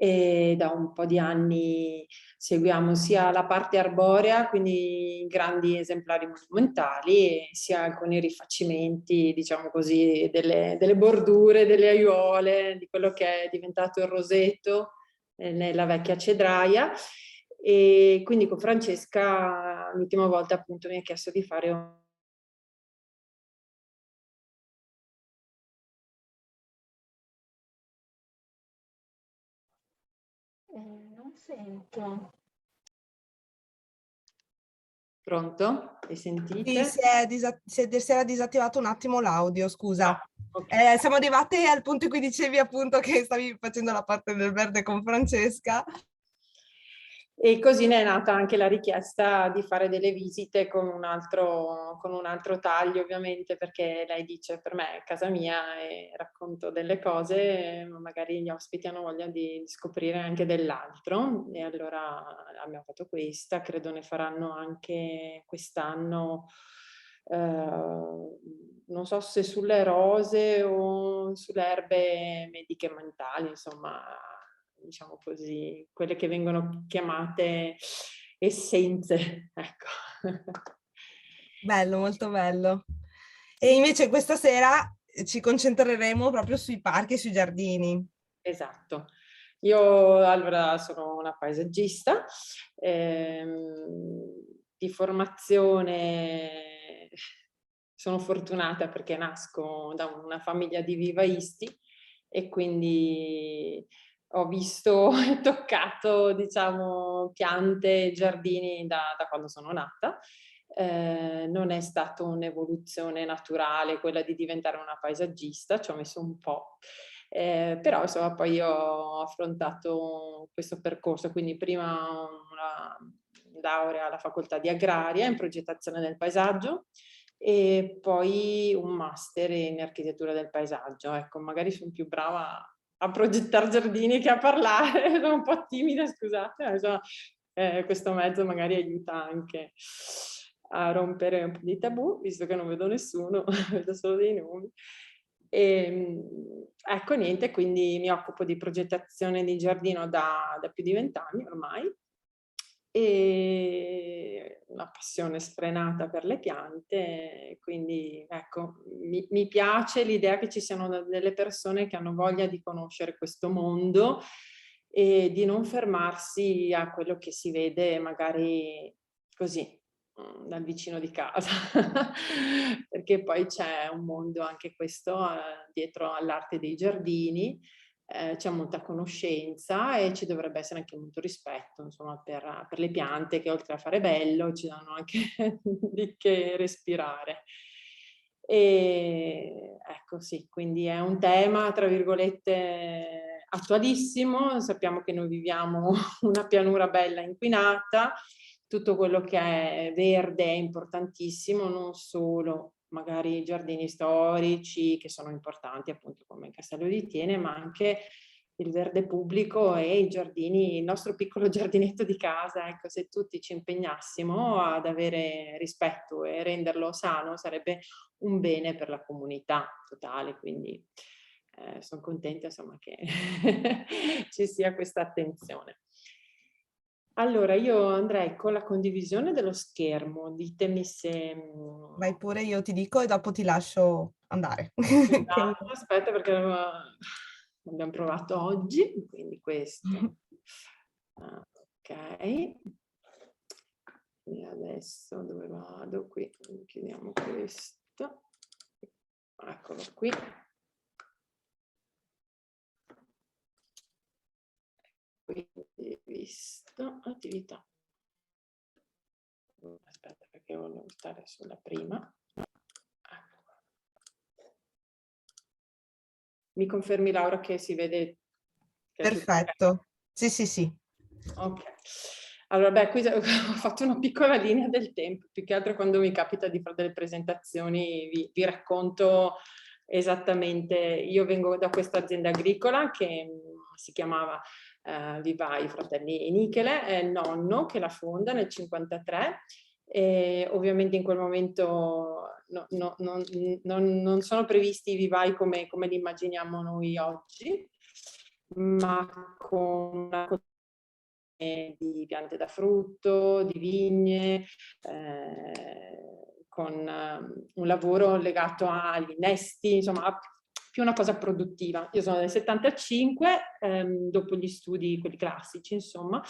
e da un po' di anni seguiamo sia la parte arborea, quindi grandi esemplari monumentali, sia alcuni rifacimenti, diciamo così, delle bordure, delle aiuole, di quello che è diventato il roseto nella vecchia cedraia. E quindi con Francesca l'ultima volta appunto mi ha chiesto di fare Non sento. Pronto? Mi Sì, sentite? si era disattivato un attimo l'audio, scusa. Ah, ok. Siamo arrivati al punto in cui dicevi appunto che stavi facendo la parte del verde con Francesca. E così ne è nata anche la richiesta di fare delle visite con un altro taglio, ovviamente, perché lei dice per me è casa mia e racconto delle cose, ma magari gli ospiti hanno voglia di scoprire anche dell'altro. E allora abbiamo fatto questa, credo ne faranno anche quest'anno, non so se sulle rose o sulle erbe mediche mentali, insomma, diciamo così, quelle che vengono chiamate essenze, ecco. Bello, molto bello. E invece questa sera ci concentreremo proprio sui parchi e sui giardini. Esatto. Io allora sono una paesaggista, di formazione sono fortunata perché nasco da una famiglia di vivaisti e quindi ho visto e toccato, diciamo, piante e giardini da quando sono nata. Non è stata un'evoluzione naturale quella di diventare una paesaggista, ci ho messo un po'. Però insomma poi io ho affrontato questo percorso, quindi prima una laurea alla facoltà di agraria in progettazione del paesaggio e poi un master in architettura del paesaggio. Ecco, magari sono più brava a progettare giardini che a parlare, sono un po' timida, scusate, insomma, questo mezzo magari aiuta anche a rompere un po' di tabù, visto che non vedo nessuno, vedo solo dei nomi. Ecco, niente, quindi mi occupo di progettazione di giardino da più di 20 anni ormai e una passione sfrenata per le piante, quindi ecco, mi piace l'idea che ci siano delle persone che hanno voglia di conoscere questo mondo e di non fermarsi a quello che si vede magari così dal vicino di casa, perché poi c'è un mondo anche questo dietro all'arte dei giardini, c'è molta conoscenza e ci dovrebbe essere anche molto rispetto, insomma, per le piante che oltre a fare bello ci danno anche di che respirare. E ecco sì, quindi è un tema, tra virgolette, attualissimo. Sappiamo che noi viviamo una pianura bella inquinata, tutto quello che è verde è importantissimo, non solo magari i giardini storici che sono importanti appunto come il Castello di Tiene, ma anche il verde pubblico e i giardini, il nostro piccolo giardinetto di casa. Ecco, se tutti ci impegnassimo ad avere rispetto e renderlo sano sarebbe un bene per la comunità totale, quindi sono contenta insomma che ci sia questa attenzione. Allora, io andrei con la condivisione dello schermo. Ditemi se... Vai pure, io ti dico e dopo ti lascio andare. Esatto, aspetta perché l'abbiamo provato oggi, quindi questo. Ok. E adesso dove vado? Qui, chiudiamo questo. Eccolo qui. Quindi visto attività. Aspetta perché volevo stare sulla prima. Mi confermi Laura che si vede? Che è tutto ok? Perfetto. Sì, sì, sì. Ok. Allora, beh, qui ho fatto una piccola linea del tempo, più che altro quando mi capita di fare delle presentazioni vi racconto esattamente. Io vengo da questa azienda agricola che si chiamava Vivai Fratelli Nichele, è il nonno che la fonda nel 1953 e ovviamente in quel momento non sono previsti i vivai come li immaginiamo noi oggi. ma con una di piante da frutto, di vigne, con un lavoro legato agli innesti, insomma più una cosa produttiva. Io sono del 75, dopo gli studi, quelli classici, insomma.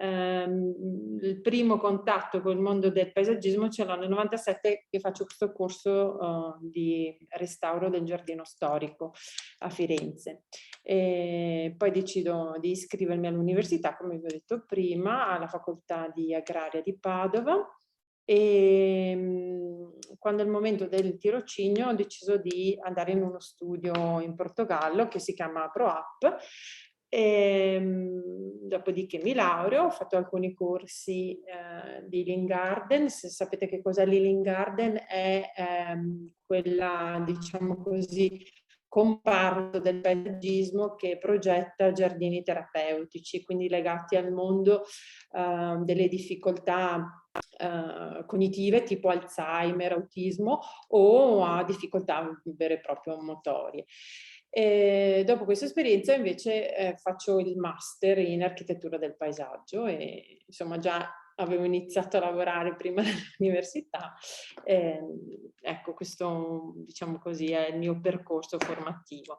Il primo contatto con il mondo del paesaggismo ce l'ho nel 97, che faccio questo corso di restauro del giardino storico a Firenze. E poi decido di iscrivermi all'università, come vi ho detto prima, alla facoltà di agraria di Padova, e quando è il momento del tirocinio ho deciso di andare in uno studio in Portogallo che si chiama ProApp. Dopodiché mi laureo, ho fatto alcuni corsi di Healing Garden. Se sapete che cos'è l'Healing Garden, è quella, diciamo così, comparto del paesaggismo che progetta giardini terapeutici, quindi legati al mondo delle difficoltà cognitive tipo Alzheimer, autismo, o a difficoltà vere e proprie motorie. E dopo questa esperienza invece faccio il master in architettura del paesaggio e insomma già avevo iniziato a lavorare prima dell'università. Ecco, questo diciamo così è il mio percorso formativo.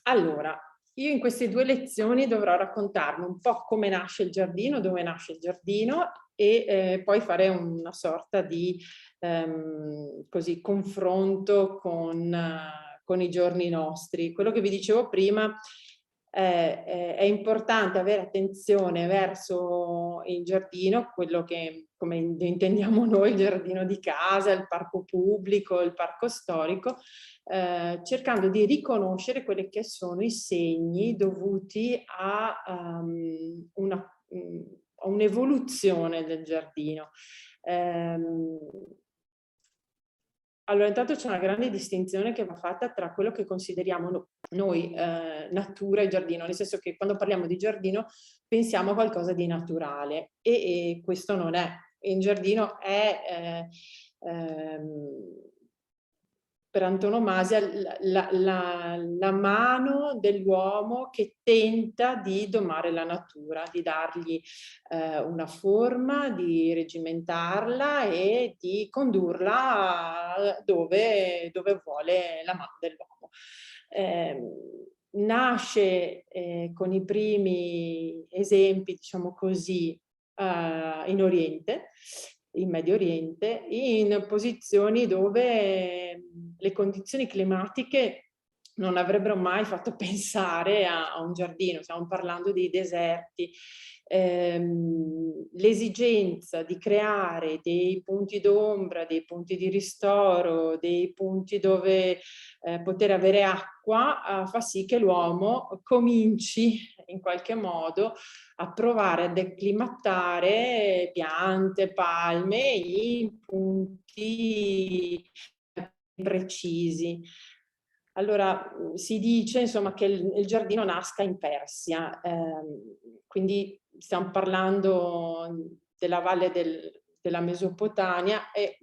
Allora, io in queste 2 lezioni dovrò raccontarvi un po' come nasce il giardino, dove nasce il giardino, e poi fare una sorta di così, confronto con i giorni nostri. Quello che vi dicevo prima, è importante avere attenzione verso il giardino, quello che, come intendiamo noi, il giardino di casa, il parco pubblico, il parco storico, cercando di riconoscere quelli che sono i segni dovuti a un'evoluzione del giardino. Allora, intanto c'è una grande distinzione che va fatta tra quello che consideriamo noi natura e giardino, nel senso che quando parliamo di giardino pensiamo a qualcosa di naturale e questo non è. Il giardino è per antonomasia la mano dell'uomo che tenta di domare la natura, di dargli una forma, di regimentarla e di condurla dove vuole la mano dell'uomo. Nasce con i primi esempi, diciamo così, in Oriente, in Medio Oriente, in posizioni dove le condizioni climatiche non avrebbero mai fatto pensare a un giardino. Stiamo parlando di deserti. L'esigenza di creare dei punti d'ombra, dei punti di ristoro, dei punti dove poter avere acqua fa sì che l'uomo cominci in qualche modo a provare a declimatare piante, palme in punti precisi. Allora si dice insomma che il giardino nasca in Persia, quindi stiamo parlando della valle della Mesopotamia. È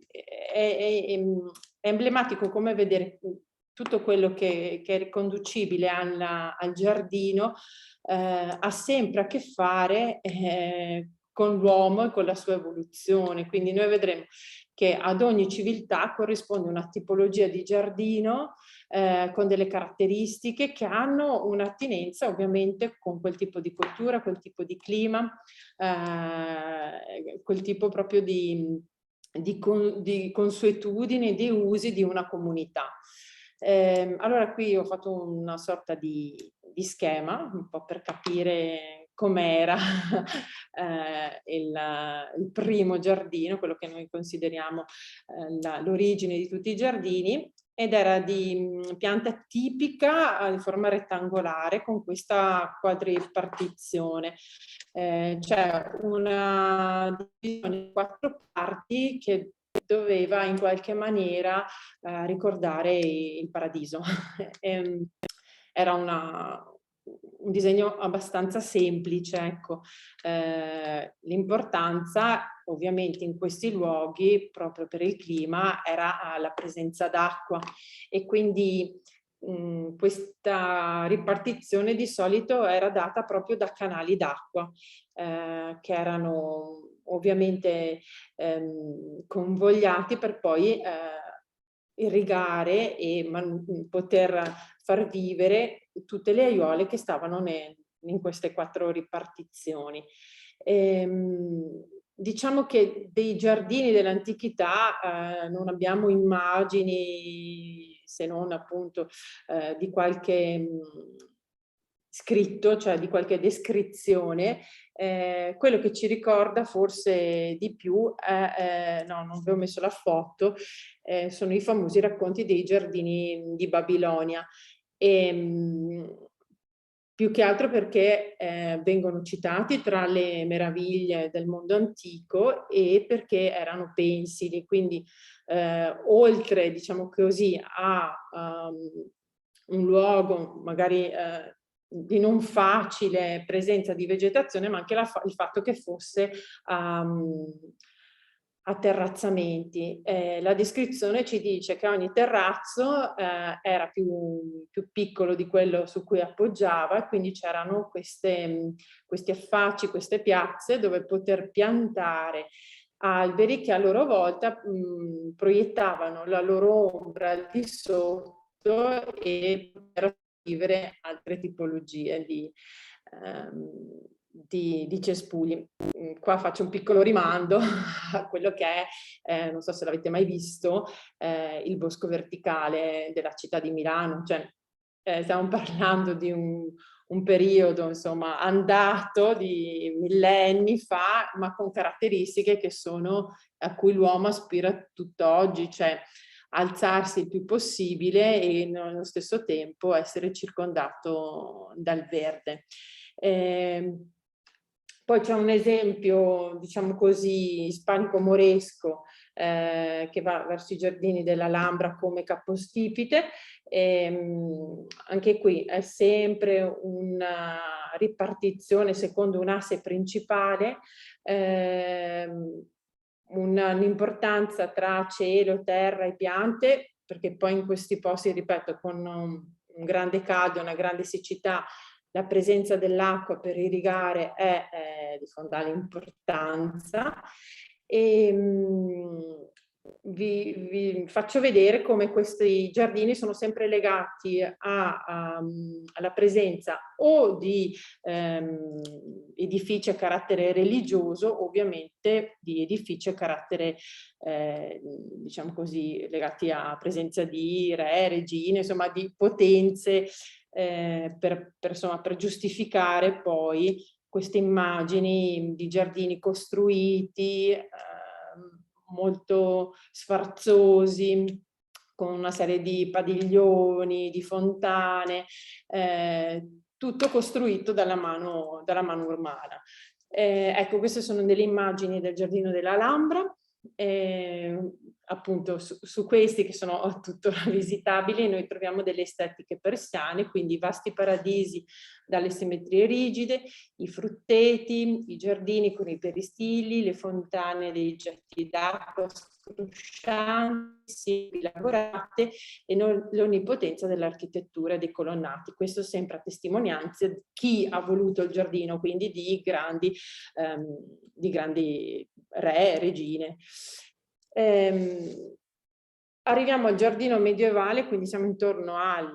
emblematico come vedere tutto quello che è riconducibile al giardino ha sempre a che fare con l'uomo e con la sua evoluzione. Quindi noi vedremo che ad ogni civiltà corrisponde una tipologia di giardino con delle caratteristiche che hanno un'attinenza ovviamente con quel tipo di cultura, quel tipo di clima, quel tipo proprio di consuetudini, di usi di una comunità. Allora qui ho fatto una sorta di schema, un po' per capire com'era il primo giardino, quello che noi consideriamo l'origine di tutti i giardini, ed era di pianta tipica di forma rettangolare con questa quadripartizione. C'è una divisione in 4 parti che doveva in qualche maniera ricordare il paradiso. Era un disegno abbastanza semplice, ecco. L'importanza ovviamente in questi luoghi, proprio per il clima, era la presenza d'acqua, e quindi questa ripartizione di solito era data proprio da canali d'acqua, che erano ovviamente convogliati per poi irrigare e poter far vivere tutte le aiuole che stavano in queste 4 ripartizioni. Diciamo che dei giardini dell'antichità non abbiamo immagini, se non appunto di qualche scritto, cioè di qualche descrizione. Quello che ci ricorda forse di più è, no, non vi ho messo la foto, sono i famosi racconti dei giardini di Babilonia. Più che altro perché vengono citati tra le meraviglie del mondo antico e perché erano pensili, quindi oltre, diciamo così, a un luogo magari di non facile presenza di vegetazione, ma anche il fatto che fosse a terrazzamenti. La descrizione ci dice che ogni terrazzo era più piccolo di quello su cui appoggiava, e quindi c'erano questi affacci, queste piazze dove poter piantare alberi che a loro volta proiettavano la loro ombra al di sotto e poter vivere altre tipologie di cespugli. Qua faccio un piccolo rimando a quello che è, non so se l'avete mai visto, il bosco verticale della città di Milano. Cioè, stiamo parlando di un periodo, insomma, andato di millenni fa, ma con caratteristiche che sono a cui l'uomo aspira tutt'oggi, cioè alzarsi il più possibile e nello stesso tempo essere circondato dal verde. Poi c'è un esempio, diciamo così, ispanico-moresco, che va verso i giardini dell'Alhambra come capostipite. Anche qui è sempre una ripartizione secondo un asse principale, un'importanza tra cielo, terra e piante, perché poi in questi posti, ripeto, con un grande caldo, una grande siccità, la presenza dell'acqua per irrigare è di fondamentale importanza. E vi faccio vedere come questi giardini sono sempre legati alla presenza o di edifici a carattere religioso, ovviamente di edifici a carattere, diciamo così, legati a presenza di re, regine, insomma di potenze, insomma, per giustificare poi queste immagini di giardini costruiti, molto sfarzosi, con una serie di padiglioni, di fontane, tutto costruito dalla mano umana. Ecco, queste sono delle immagini del giardino dell'Alhambra. Appunto su questi, che sono tuttora visitabili, noi troviamo delle estetiche persiane, quindi vasti paradisi dalle simmetrie rigide, i frutteti, i giardini con i peristili, le fontane dei getti d'acqua struscianti, lavorate, e l'onnipotenza dell'architettura e dei colonnati. Questo sempre a testimonianza di chi ha voluto il giardino, quindi di grandi re, regine. Arriviamo al giardino medievale, quindi siamo intorno al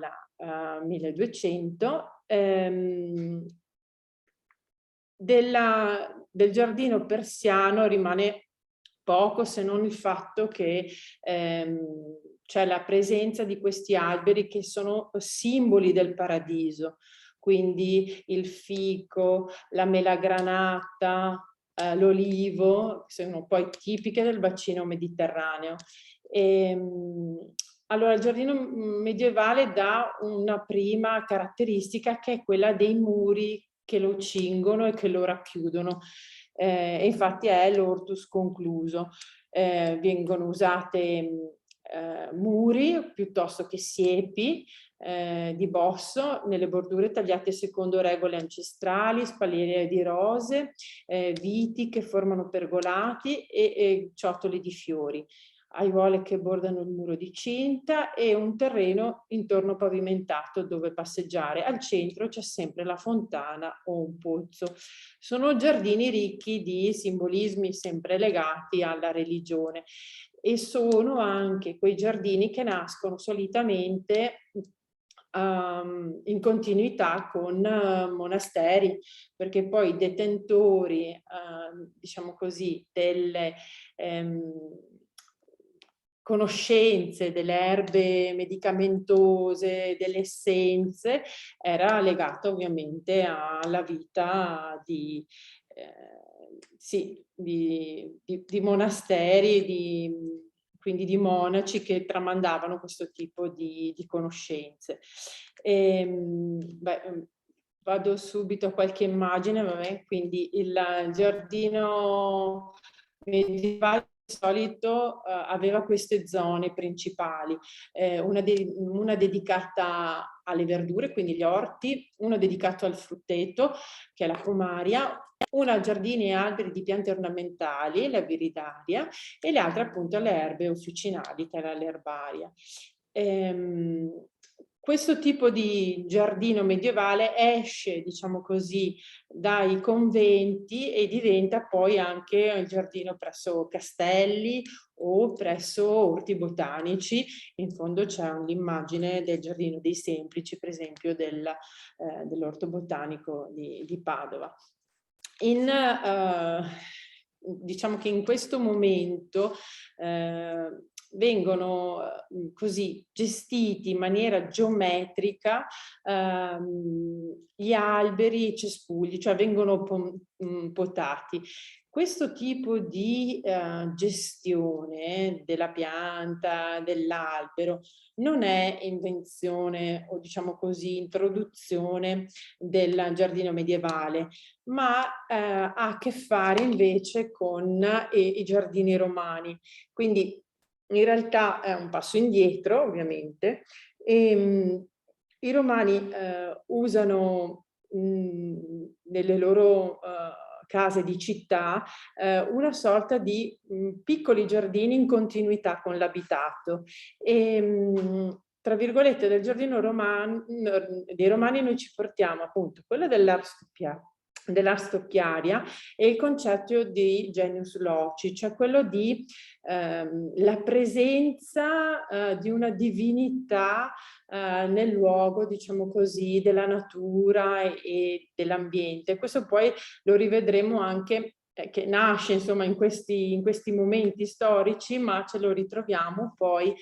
1200. Del giardino persiano rimane poco, se non il fatto che c'è la presenza di questi alberi che sono simboli del paradiso, quindi il fico, la melagranata, l'olivo, sono poi tipiche del bacino mediterraneo. Allora, il giardino medievale dà una prima caratteristica, che è quella dei muri che lo cingono e che lo racchiudono. E infatti è l'ortus concluso. Vengono usate muri piuttosto che siepi di bosso nelle bordure tagliate secondo regole ancestrali, spalliere di rose, viti che formano pergolati e ciottoli di fiori. aiuole che bordano il muro di cinta e un terreno intorno pavimentato dove passeggiare. Al centro c'è sempre la fontana o un pozzo. Sono giardini ricchi di simbolismi sempre legati alla religione e sono anche quei giardini che nascono solitamente in continuità con monasteri, perché poi i detentori, diciamo così, delle conoscenze delle erbe medicamentose, delle essenze, era legato ovviamente alla vita di, sì, di monasteri, quindi di monaci che tramandavano questo tipo di conoscenze. Vado subito a qualche immagine, vabbè, quindi il giardino medievale di solito aveva queste zone principali, una dedicata alle verdure, quindi gli orti, uno dedicato al frutteto, che è la pomaria, una a giardini e alberi di piante ornamentali, la viridaria, e le altre appunto alle erbe officinali, che era l'erbaria. Questo tipo di giardino medievale esce, diciamo così, dai conventi e diventa poi anche il giardino presso castelli o presso orti botanici. In fondo c'è l'immagine del giardino dei Semplici, per esempio, dell'orto botanico di Padova. Diciamo che in questo momento vengono così gestiti in maniera geometrica gli alberi, i cespugli, cioè vengono potati. Questo tipo di gestione della pianta, dell'albero, non è invenzione o diciamo così introduzione del giardino medievale, ma ha a che fare invece con i giardini romani. Quindi in realtà è un passo indietro, ovviamente. I romani usano nelle loro case di città una sorta di piccoli giardini in continuità con l'abitato. Tra virgolette del giardino dei romani noi ci portiamo appunto quello dell'Arstocchiaria e il concetto di genius loci, cioè quello di la presenza di una divinità nel luogo, diciamo così, della natura e dell'ambiente. Questo poi lo rivedremo anche che nasce insomma in questi momenti storici, ma ce lo ritroviamo poi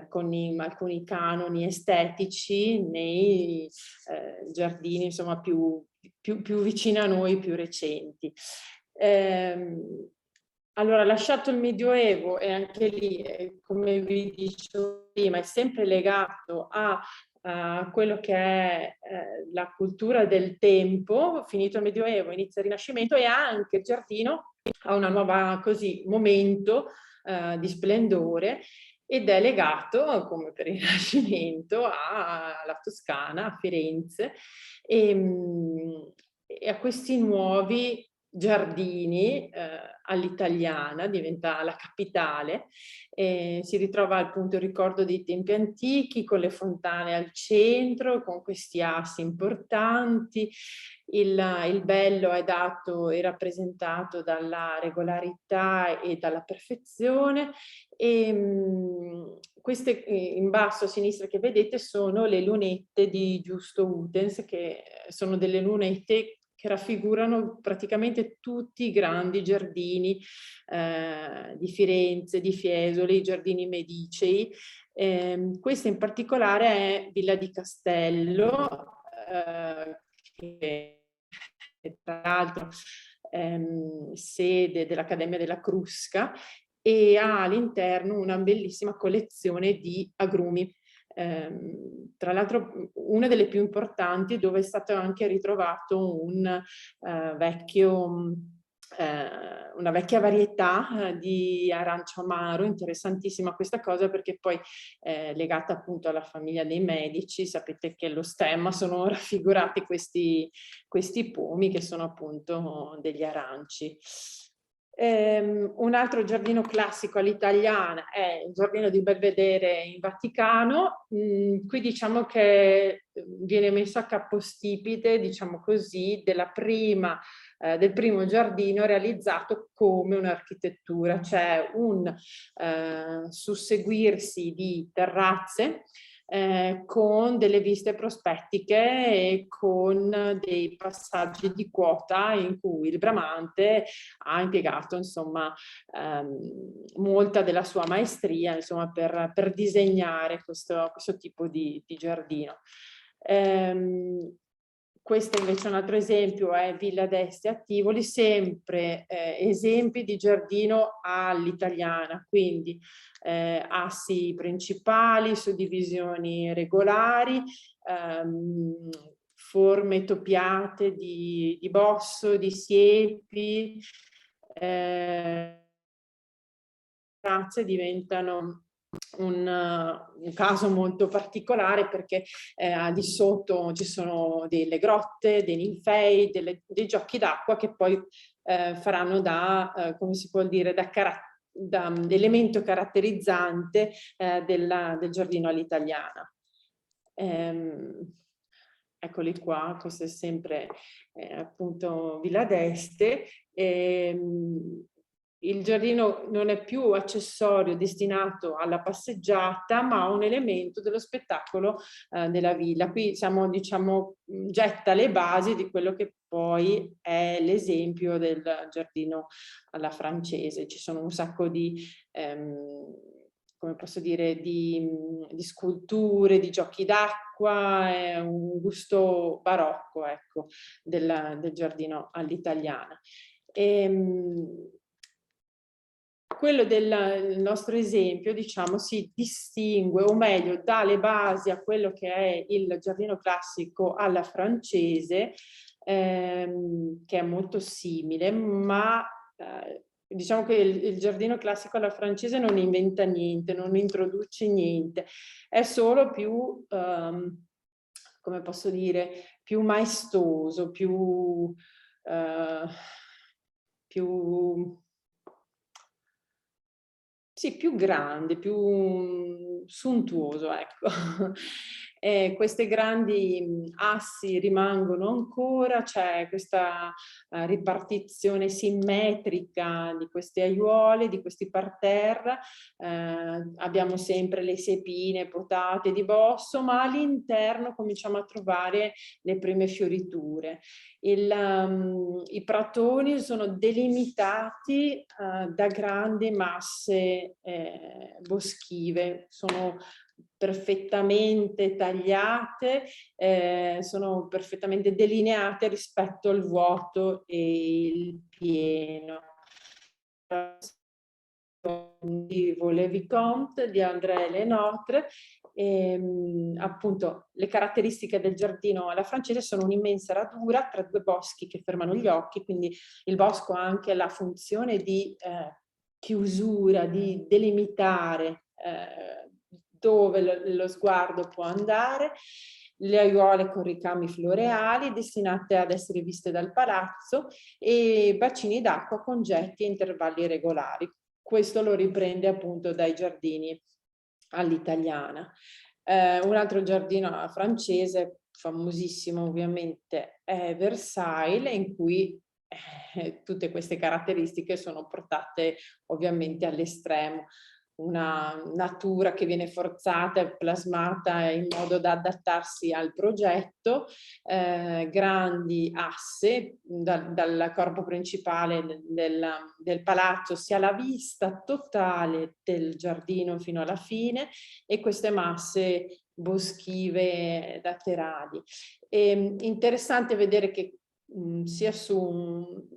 con alcuni canoni estetici nei giardini insomma più vicini a noi, più recenti. Allora, lasciato il Medioevo, e anche lì, come vi dicevo prima, è sempre legato a quello che è la cultura del tempo, finito il Medioevo, inizia il Rinascimento, e anche il giardino ha una nuova momento di splendore, ed è legato, come per il Rinascimento, alla Toscana, a Firenze, e a questi nuovi giardini all'italiana, diventa la capitale, si ritrova appunto il ricordo dei tempi antichi con le fontane al centro, con questi assi importanti. Il bello è rappresentato dalla regolarità e dalla perfezione, e queste in basso a sinistra che vedete sono le lunette di Giusto Utens, che sono delle lunette che raffigurano praticamente tutti i grandi giardini di Firenze, di Fiesole, i giardini medicei. Questa in particolare è Villa di Castello, che tra l'altro sede dell'Accademia della Crusca, e ha all'interno una bellissima collezione di agrumi. Tra l'altro una delle più importanti, dove è stato anche ritrovato una vecchia varietà di arancio amaro. Interessantissima questa cosa, perché poi legata appunto alla famiglia dei Medici, sapete che allo stemma sono raffigurati questi pomi che sono appunto degli aranci. Un altro giardino classico all'italiana è il giardino di Belvedere in Vaticano. Qui diciamo che viene messo a capostipite, diciamo così, del primo giardino realizzato come un'architettura, cioè un susseguirsi di terrazze con delle viste prospettiche e con dei passaggi di quota in cui il bramante ha impiegato insomma molta della sua maestria insomma per disegnare questo tipo di giardino. Questo invece è un altro esempio, è Villa d'Este a Tivoli, sempre esempi di giardino all'italiana, quindi assi principali, suddivisioni regolari, forme toppiate di bosso, di siepi, terrazze diventano un caso molto particolare perché di sotto ci sono delle grotte, dei ninfei, dei giochi d'acqua che poi faranno da, come si può dire, da elemento caratterizzante del giardino all'italiana. Eccoli qua, questo è sempre appunto Villa d'Este. Il giardino non è più accessorio destinato alla passeggiata, ma un elemento dello spettacolo della villa. Qui siamo, diciamo, getta le basi di quello che poi è l'esempio del giardino alla francese. Ci sono un sacco di come posso dire, di sculture, di giochi d'acqua, è un gusto barocco, ecco, del giardino all'italiana. Quello del nostro esempio, diciamo, si distingue, o meglio, dà le basi a quello che è il giardino classico alla francese, che è molto simile, ma diciamo che il giardino classico alla francese non inventa niente, non introduce niente, è solo più, come posso dire, più maestoso, più sì, più grande, più sontuoso, ecco. Queste grandi assi rimangono ancora, c'è questa ripartizione simmetrica di queste aiuole, di questi parterre, abbiamo sempre le siepine potate di bosso, ma all'interno cominciamo a trovare le prime fioriture. I pratoni sono delimitati da grandi masse boschive, sono perfettamente tagliate, sono perfettamente delineate rispetto al vuoto e il pieno. Di Vaux-le-Vicomte, di André Lenotre. Appunto le caratteristiche del giardino alla francese sono un'immensa radura tra due boschi che fermano gli occhi, quindi il bosco ha anche la funzione di chiusura, di delimitare dove lo sguardo può andare, le aiuole con ricami floreali destinate ad essere viste dal palazzo e bacini d'acqua con getti a intervalli regolari. Questo lo riprende appunto dai giardini all'italiana. Un altro giardino francese, famosissimo ovviamente, è Versailles, in cui tutte queste caratteristiche sono portate ovviamente all'estremo. Una natura che viene forzata e plasmata in modo da adattarsi al progetto, grandi asse dal corpo principale del palazzo si ha la vista totale del giardino fino alla fine e queste masse boschive laterali. Interessante vedere che sia su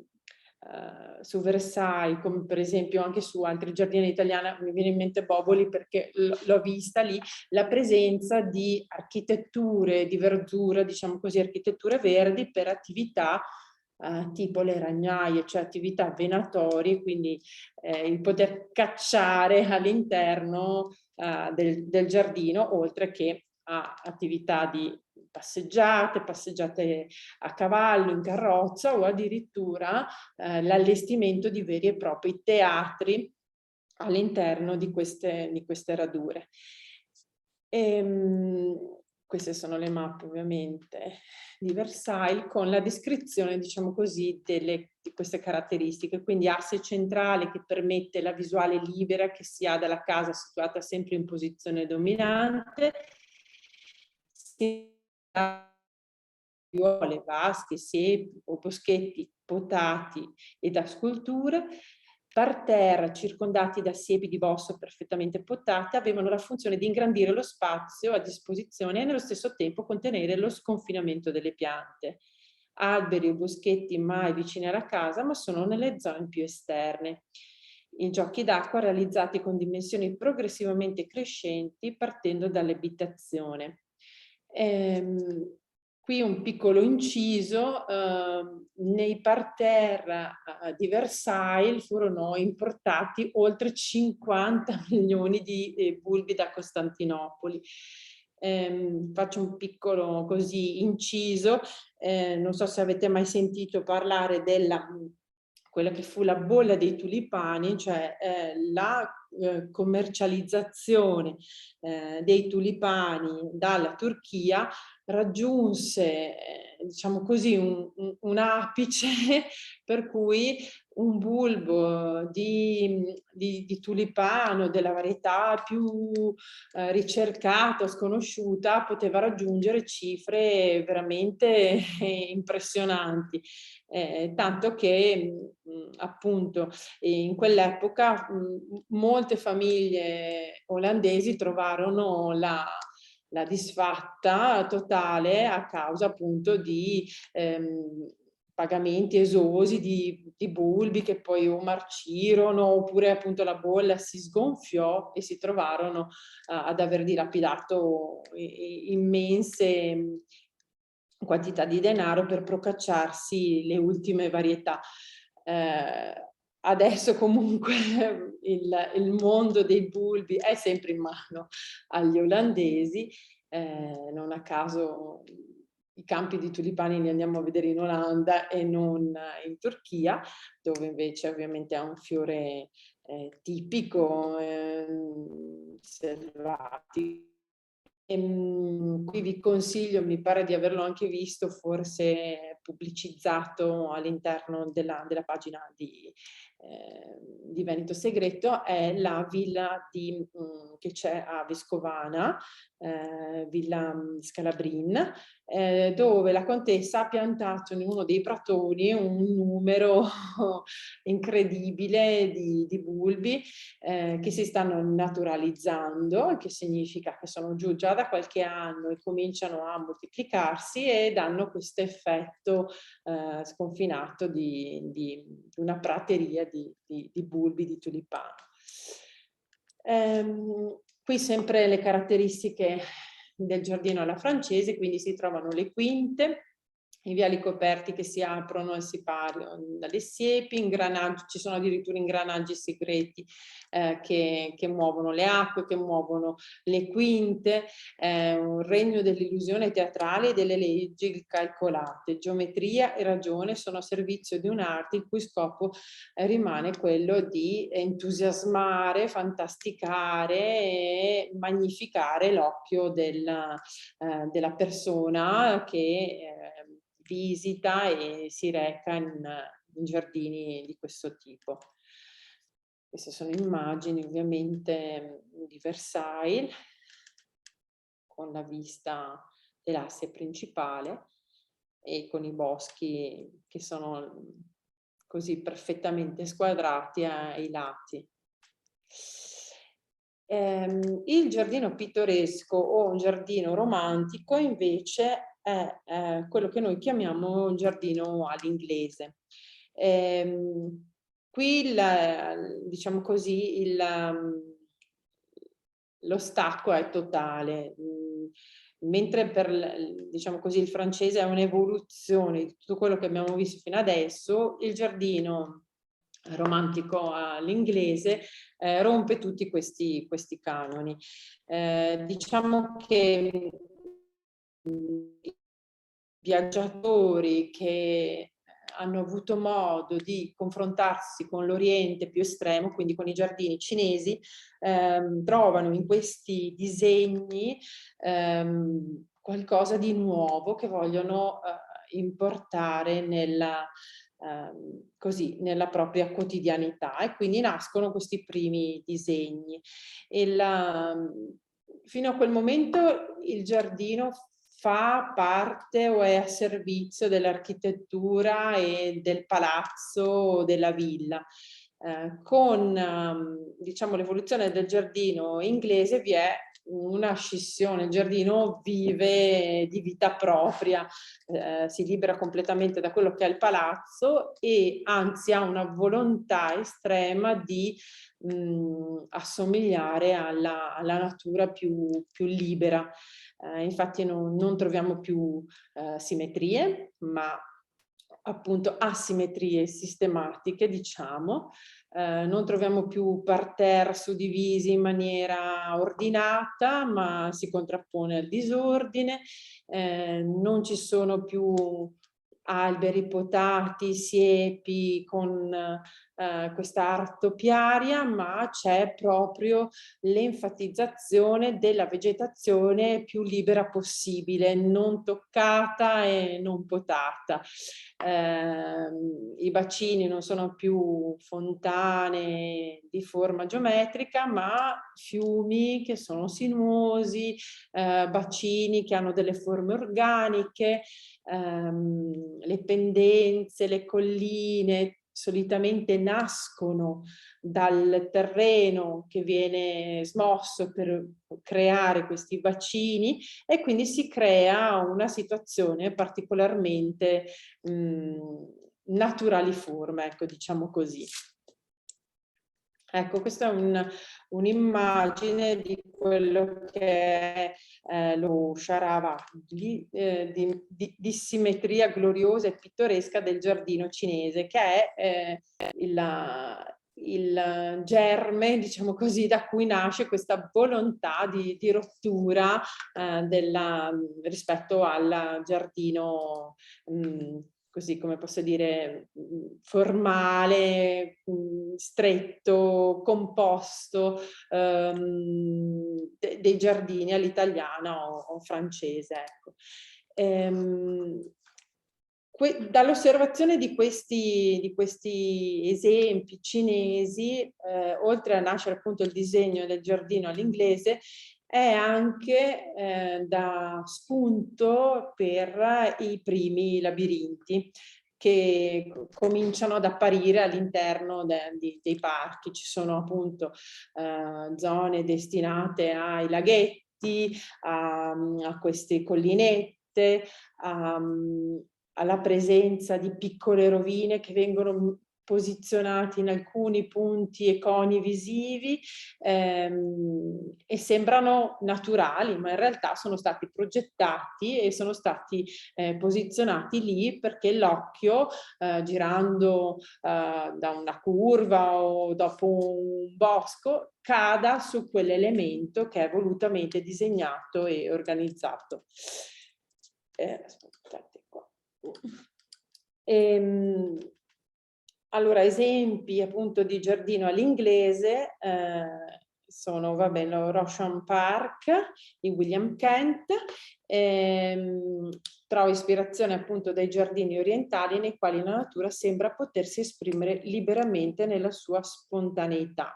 Versailles, come per esempio anche su altri giardini italiani, mi viene in mente Boboli perché l'ho vista lì, la presenza di architetture, di verdura, diciamo così, architetture verdi per attività tipo le ragnaie, cioè attività venatorie, quindi il poter cacciare all'interno del giardino, oltre che a attività di passeggiate a cavallo, in carrozza o addirittura l'allestimento di veri e propri teatri all'interno di queste radure. Queste sono le mappe ovviamente di Versailles con la descrizione, diciamo così, di queste caratteristiche. Quindi asse centrale che permette la visuale libera che si ha dalla casa situata sempre in posizione dominante, aiuole, vasche, siepi o boschetti potati e da sculture. Parterre circondati da siepi di bosso perfettamente potate avevano la funzione di ingrandire lo spazio a disposizione e nello stesso tempo contenere lo sconfinamento delle piante. Alberi o boschetti mai vicini alla casa, ma sono nelle zone più esterne. I giochi d'acqua realizzati con dimensioni progressivamente crescenti partendo dall'abitazione. Qui un piccolo inciso, nei parterre di Versailles furono importati oltre 50 milioni di bulbi da Costantinopoli. Faccio un piccolo così inciso, non so se avete mai sentito parlare della quella che fu la bolla dei tulipani, cioè la commercializzazione dei tulipani dalla Turchia raggiunse, diciamo così, un apice per cui un bulbo di tulipano della varietà più ricercata, sconosciuta, poteva raggiungere cifre veramente impressionanti. Tanto che appunto in quell'epoca molte famiglie olandesi trovarono la disfatta totale a causa appunto di pagamenti esosi di bulbi che poi o marcirono oppure appunto la bolla si sgonfiò e si trovarono ad aver dilapidato immense quantità di denaro per procacciarsi le ultime varietà. Adesso comunque il mondo dei bulbi è sempre in mano agli olandesi, non a caso i campi di tulipani li andiamo a vedere in Olanda e non in Turchia, dove invece ovviamente ha un fiore tipico, selvatico. Qui vi consiglio, mi pare di averlo anche visto, forse pubblicizzato all'interno della pagina di Veneto Segreto, è la villa che c'è a Vescovana, Villa Scalabrin, dove la contessa ha piantato in uno dei pratoni un numero incredibile di bulbi che si stanno naturalizzando, che significa che sono giù già da qualche anno e cominciano a moltiplicarsi e danno questo effetto sconfinato di una prateria di bulbi di tulipano. Qui sempre le caratteristiche del giardino alla francese, quindi si trovano le quinte, i viali coperti che si aprono e si parano dalle siepi, ingranaggi, ci sono addirittura ingranaggi segreti che muovono le acque, che muovono le quinte, un regno dell'illusione teatrale e delle leggi calcolate. Geometria e ragione sono a servizio di un'arte il cui scopo rimane quello di entusiasmare, fantasticare e magnificare l'occhio della persona che visita e si reca in giardini di questo tipo. Queste sono immagini ovviamente di Versailles con la vista dell'asse principale e con i boschi che sono così perfettamente squadrati ai lati. Il giardino pittoresco o un giardino romantico invece è quello che noi chiamiamo un giardino all'inglese. Qui diciamo così lo stacco è totale, mentre per diciamo così il francese è un'evoluzione di tutto quello che abbiamo visto fino adesso, il giardino romantico all'inglese rompe tutti questi canoni. Diciamo che viaggiatori che hanno avuto modo di confrontarsi con l'Oriente più estremo, quindi con i giardini cinesi, trovano in questi disegni qualcosa di nuovo che vogliono importare nella propria quotidianità, e quindi nascono questi primi disegni. Fino a quel momento il giardino fa parte o è a servizio dell'architettura e del palazzo o della villa. Con diciamo, l'evoluzione del giardino inglese vi è una scissione, il giardino vive di vita propria, si libera completamente da quello che è il palazzo e anzi ha una volontà estrema di assomigliare alla natura più libera. Infatti non troviamo più simmetrie, ma appunto asimmetrie sistematiche, diciamo. Non troviamo più parterre suddivisi in maniera ordinata, ma si contrappone al disordine. Non ci sono più alberi potati, siepi con questa artopiaria, ma c'è proprio l'enfatizzazione della vegetazione più libera possibile, non toccata e non potata. I bacini non sono più fontane di forma geometrica, ma fiumi che sono sinuosi, bacini che hanno delle forme organiche, le pendenze, le colline solitamente nascono dal terreno che viene smosso per creare questi bacini, e quindi si crea una situazione particolarmente naturaliforme, ecco, diciamo così. Ecco, questa è un'immagine di quello che è lo Charavagli, di simmetria gloriosa e pittoresca del giardino cinese, che è il germe, diciamo così, da cui nasce questa volontà di rottura rispetto al giardino così, come posso dire, formale, stretto, composto dei giardini all'italiana o francese, ecco. Dall'osservazione di questi esempi cinesi, oltre a nascere appunto il disegno del giardino all'inglese, è anche da spunto per i primi labirinti che cominciano ad apparire all'interno dei parchi. Ci sono appunto zone destinate ai laghetti, a queste collinette, alla presenza di piccole rovine che vengono posizionati in alcuni punti e coni visivi e sembrano naturali, ma in realtà sono stati progettati e sono stati posizionati lì perché l'occhio, girando da una curva o dopo un bosco, cada su quell'elemento che è volutamente disegnato e organizzato. Aspettate qua. Allora, esempi appunto di giardino all'inglese sono, vabbè, lo Rosham Park di William Kent. Trovo ispirazione appunto dai giardini orientali nei quali la natura sembra potersi esprimere liberamente nella sua spontaneità.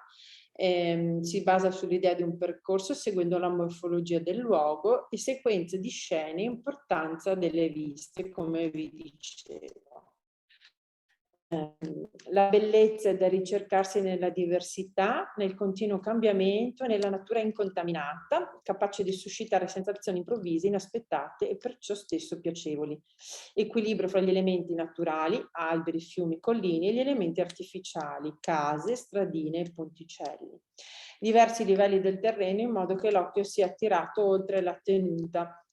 Si basa sull'idea di un percorso seguendo la morfologia del luogo e sequenze di scene, importanza delle viste, come vi dicevo. La bellezza è da ricercarsi nella diversità, nel continuo cambiamento e nella natura incontaminata, capace di suscitare sensazioni improvvise, inaspettate e perciò stesso piacevoli. Equilibrio fra gli elementi naturali, alberi, fiumi, colline, e gli elementi artificiali, case, stradine e ponticelli. Diversi livelli del terreno in modo che l'occhio sia attirato oltre la tenuta,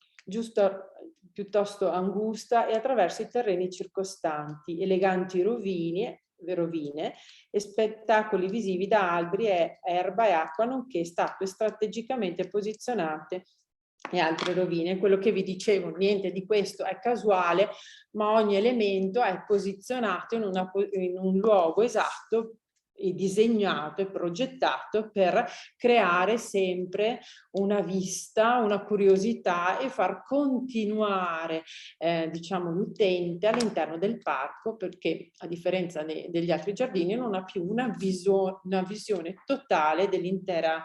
piuttosto angusta, e attraverso i terreni circostanti, eleganti rovine e spettacoli visivi da alberi, erba e acqua, nonché statue strategicamente posizionate e altre rovine. Quello che vi dicevo, niente di questo è casuale, ma ogni elemento è posizionato in un luogo esatto e disegnato e progettato per creare sempre una vista, una curiosità e far continuare diciamo l'utente all'interno del parco, perché a differenza degli altri giardini non ha più una visione totale dell'intero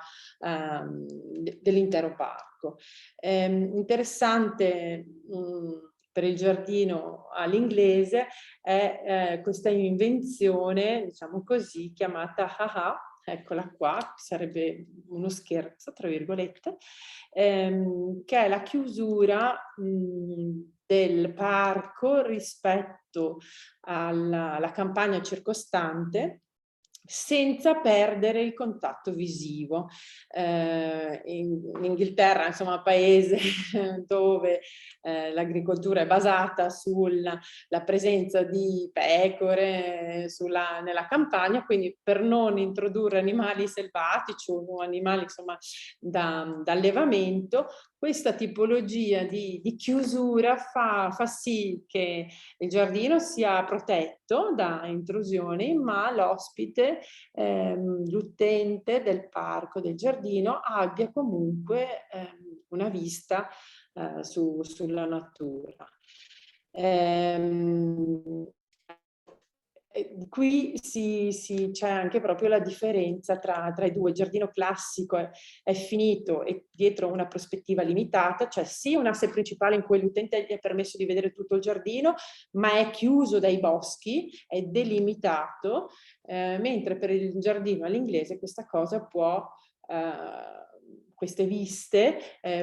parco. Interessante per il giardino all'inglese è questa invenzione, diciamo così, chiamata haha, eccola qua, sarebbe uno scherzo, tra virgolette, che è la chiusura del parco rispetto alla campagna circostante, senza perdere il contatto visivo. In Inghilterra, insomma, paese dove l'agricoltura è basata sulla presenza di pecore nella campagna, quindi per non introdurre animali selvatici o animali, insomma, da allevamento, questa tipologia di chiusura fa sì che il giardino sia protetto da intrusioni, ma l'ospite, l'utente del parco, del giardino, abbia comunque una vista sulla natura. Qui c'è anche proprio la differenza tra i due. Il giardino classico è finito e dietro una prospettiva limitata, cioè sì un asse principale in cui l'utente gli è permesso di vedere tutto il giardino, ma è chiuso dai boschi, è delimitato, mentre per il giardino all'inglese questa cosa queste viste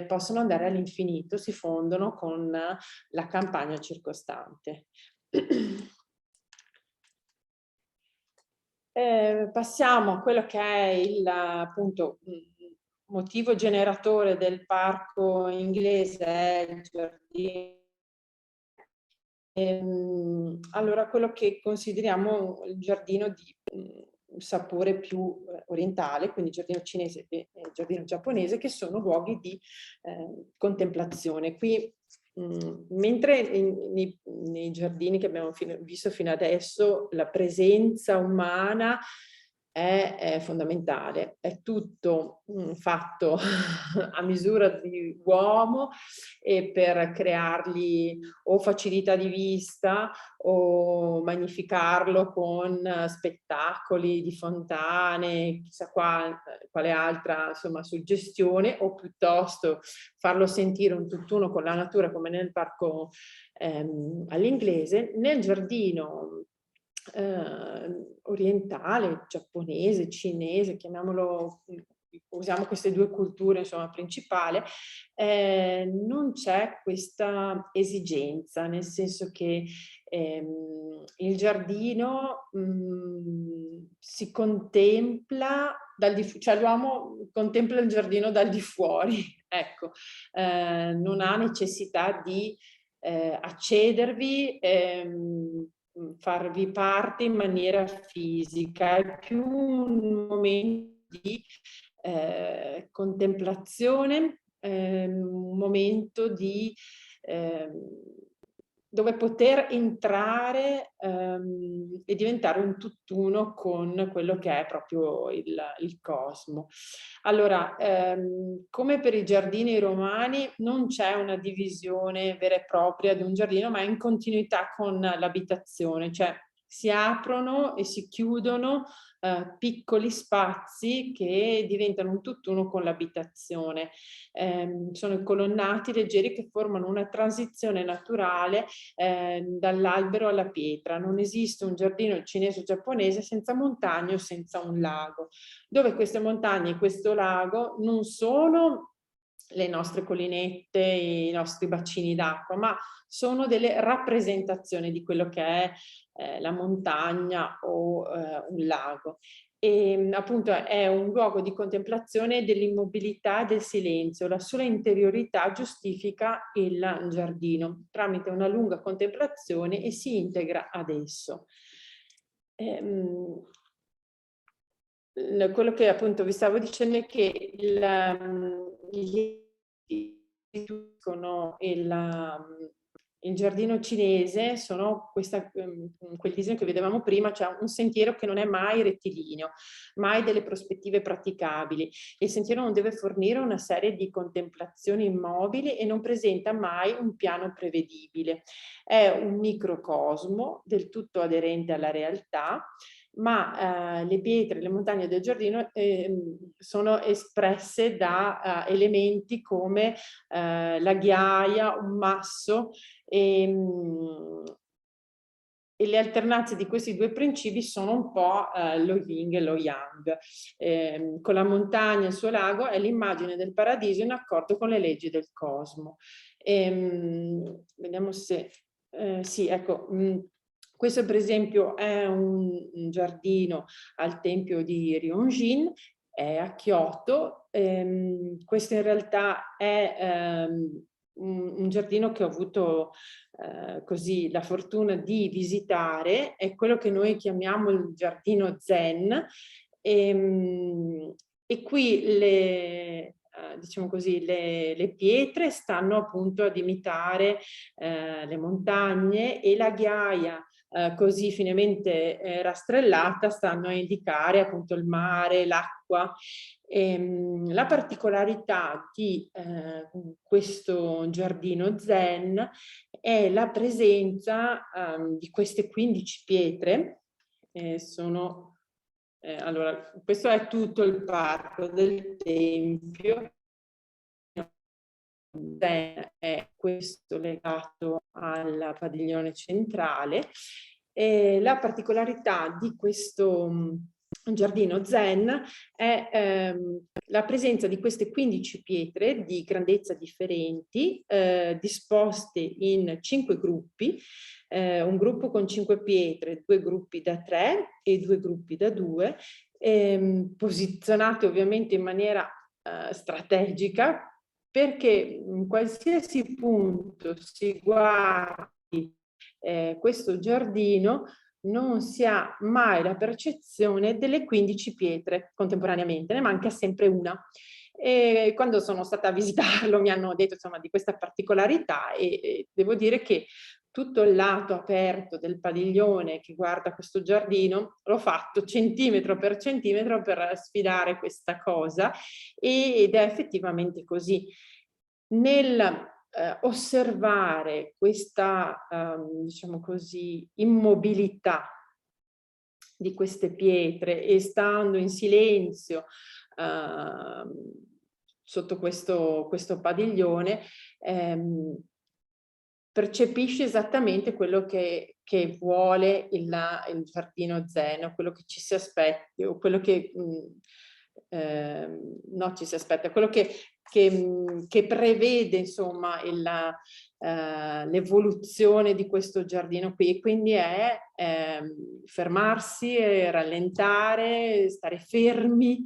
possono andare all'infinito, si fondono con la campagna circostante. Passiamo a quello che è il appunto motivo generatore del parco inglese, è il giardino. Allora, quello che consideriamo il giardino di sapore più orientale, quindi giardino cinese e giardino giapponese, che sono luoghi di contemplazione. Qui mentre nei giardini che abbiamo visto fino adesso la presenza umana è fondamentale, è tutto fatto a misura di uomo e per creargli o facilità di vista o magnificarlo con spettacoli di fontane, chissà quale altra insomma suggestione, o piuttosto farlo sentire un tutt'uno con la natura come nel parco all'inglese. Nel giardino orientale, giapponese, cinese, chiamiamolo, usiamo queste due culture insomma principali, non c'è questa esigenza, nel senso che il giardino si contempla cioè l'uomo contempla il giardino dal di fuori, ecco, non ha necessità di accedervi, farvi parte in maniera fisica, è più un momento di contemplazione, un momento di dove poter entrare e diventare un tutt'uno con quello che è proprio il cosmo. Allora, come per i giardini romani, non c'è una divisione vera e propria di un giardino, ma è in continuità con l'abitazione, cioè si aprono e si chiudono piccoli spazi che diventano un tutt'uno con l'abitazione. Sono i colonnati leggeri che formano una transizione naturale dall'albero alla pietra. Non esiste un giardino cinese o giapponese senza montagne o senza un lago, dove queste montagne e questo lago non sono le nostre collinette, i nostri bacini d'acqua, ma sono delle rappresentazioni di quello che è la montagna o un lago. E appunto è un luogo di contemplazione dell'immobilità e del silenzio. La sola interiorità giustifica il giardino tramite una lunga contemplazione e si integra ad esso. Quello che appunto vi stavo dicendo è che il giardino cinese sono quel disegno che vedevamo prima, cioè un sentiero che non è mai rettilineo, mai delle prospettive praticabili. Il sentiero non deve fornire una serie di contemplazioni immobili e non presenta mai un piano prevedibile. È un microcosmo del tutto aderente alla realtà, ma le pietre, le montagne del giardino sono espresse da elementi come la ghiaia, un masso e le alternanze di questi due principi sono un po' lo yin e lo yang. Con la montagna e il suo lago è l'immagine del paradiso in accordo con le leggi del cosmo. Vediamo se... sì, ecco... questo per esempio è un giardino al tempio di Ryongjin, è a Kyoto. Questo in realtà è un giardino che ho avuto così la fortuna di visitare, è quello che noi chiamiamo il giardino Zen. E qui diciamo così, le pietre stanno appunto ad imitare le montagne e la ghiaia così finemente rastrellata stanno a indicare appunto il mare, l'acqua. La particolarità di questo giardino Zen è la presenza di queste 15 pietre. Allora, questo è tutto il parco del tempio. È questo legato al padiglione centrale. La particolarità di questo giardino Zen è la presenza di queste 15 pietre di grandezza differenti, disposte in 5 gruppi, un gruppo con 5 pietre, 2 gruppi da 3 e 2 gruppi da 2, posizionate ovviamente in maniera strategica, perché in qualsiasi punto si guardi questo giardino non si ha mai la percezione delle 15 pietre contemporaneamente, ne manca sempre una. E quando sono stata a visitarlo mi hanno detto insomma di questa particolarità e devo dire che tutto il lato aperto del padiglione che guarda questo giardino l'ho fatto centimetro per centimetro per sfidare questa cosa ed è effettivamente così. Nel osservare questa, diciamo così, immobilità di queste pietre e stando in silenzio sotto questo padiglione, percepisci esattamente quello che vuole il giardino Zen, quello che ci si aspetta, o quello che no, ci si aspetta, quello che prevede insomma l'evoluzione di questo giardino qui, e quindi è fermarsi, rallentare, stare fermi,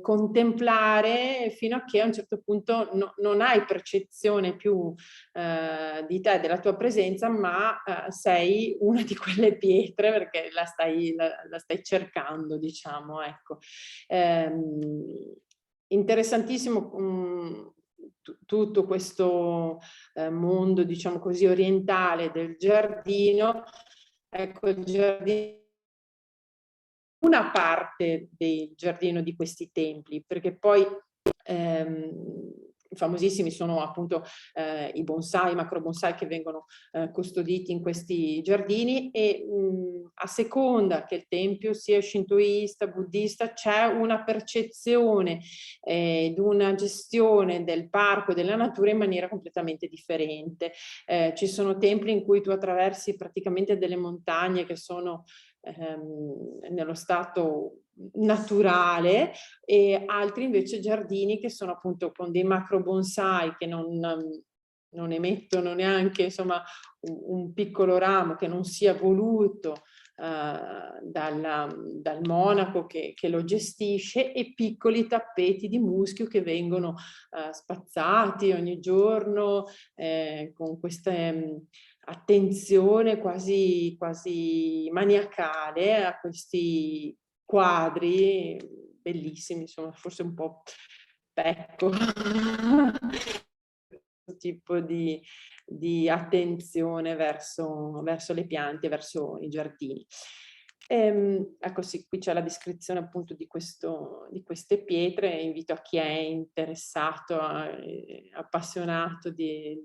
contemplare fino a che a un certo punto non hai percezione più di te, della tua presenza, ma sei una di quelle pietre perché la stai cercando, diciamo, ecco. Interessantissimo tutto questo mondo, diciamo così, orientale del giardino. Ecco, il giardino, una parte del giardino di questi templi, perché poi famosissimi sono appunto i bonsai, i macro bonsai che vengono custoditi in questi giardini, e a seconda che il tempio sia shintoista, buddista, c'è una percezione di una gestione del parco e della natura in maniera completamente differente. Ci sono templi in cui tu attraversi praticamente delle montagne che sono nello stato naturale, e altri invece giardini che sono appunto con dei macro bonsai che non emettono neanche insomma un piccolo ramo che non sia voluto dal monaco che lo gestisce, e piccoli tappeti di muschio che vengono spazzati ogni giorno con queste attenzione quasi maniacale a questi quadri bellissimi, insomma, forse un po' pecco tipo di attenzione verso le piante, verso i giardini. Ecco sì, qui c'è la descrizione appunto di queste pietre. Invito a chi è interessato, appassionato di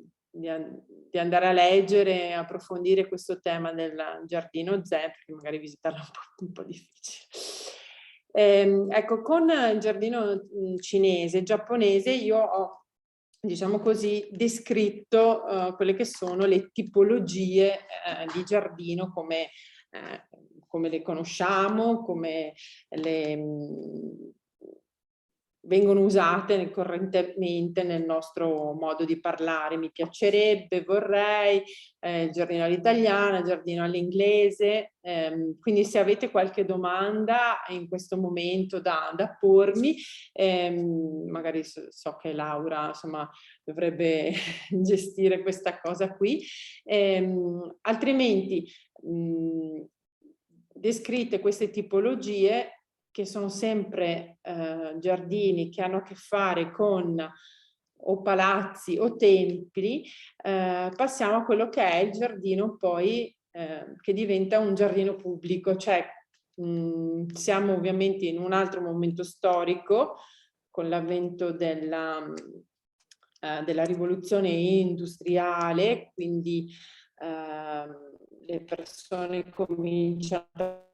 andare a leggere e approfondire questo tema del giardino zen, perché magari visitarlo è un po' difficile. Ecco, con il giardino cinese, giapponese, io ho, diciamo così, descritto quelle che sono le tipologie di giardino come le conosciamo, come vengono usate correntemente nel nostro modo di parlare. Mi piacerebbe, vorrei, il giardino all'italiana, il giardino all'inglese. Quindi se avete qualche domanda in questo momento da pormi, magari so che Laura insomma dovrebbe gestire questa cosa qui, altrimenti descritte queste tipologie, che sono sempre giardini che hanno a che fare con o palazzi o templi, passiamo a quello che è il giardino poi che diventa un giardino pubblico, cioè siamo ovviamente in un altro momento storico con l'avvento della rivoluzione industriale, quindi le persone cominciano a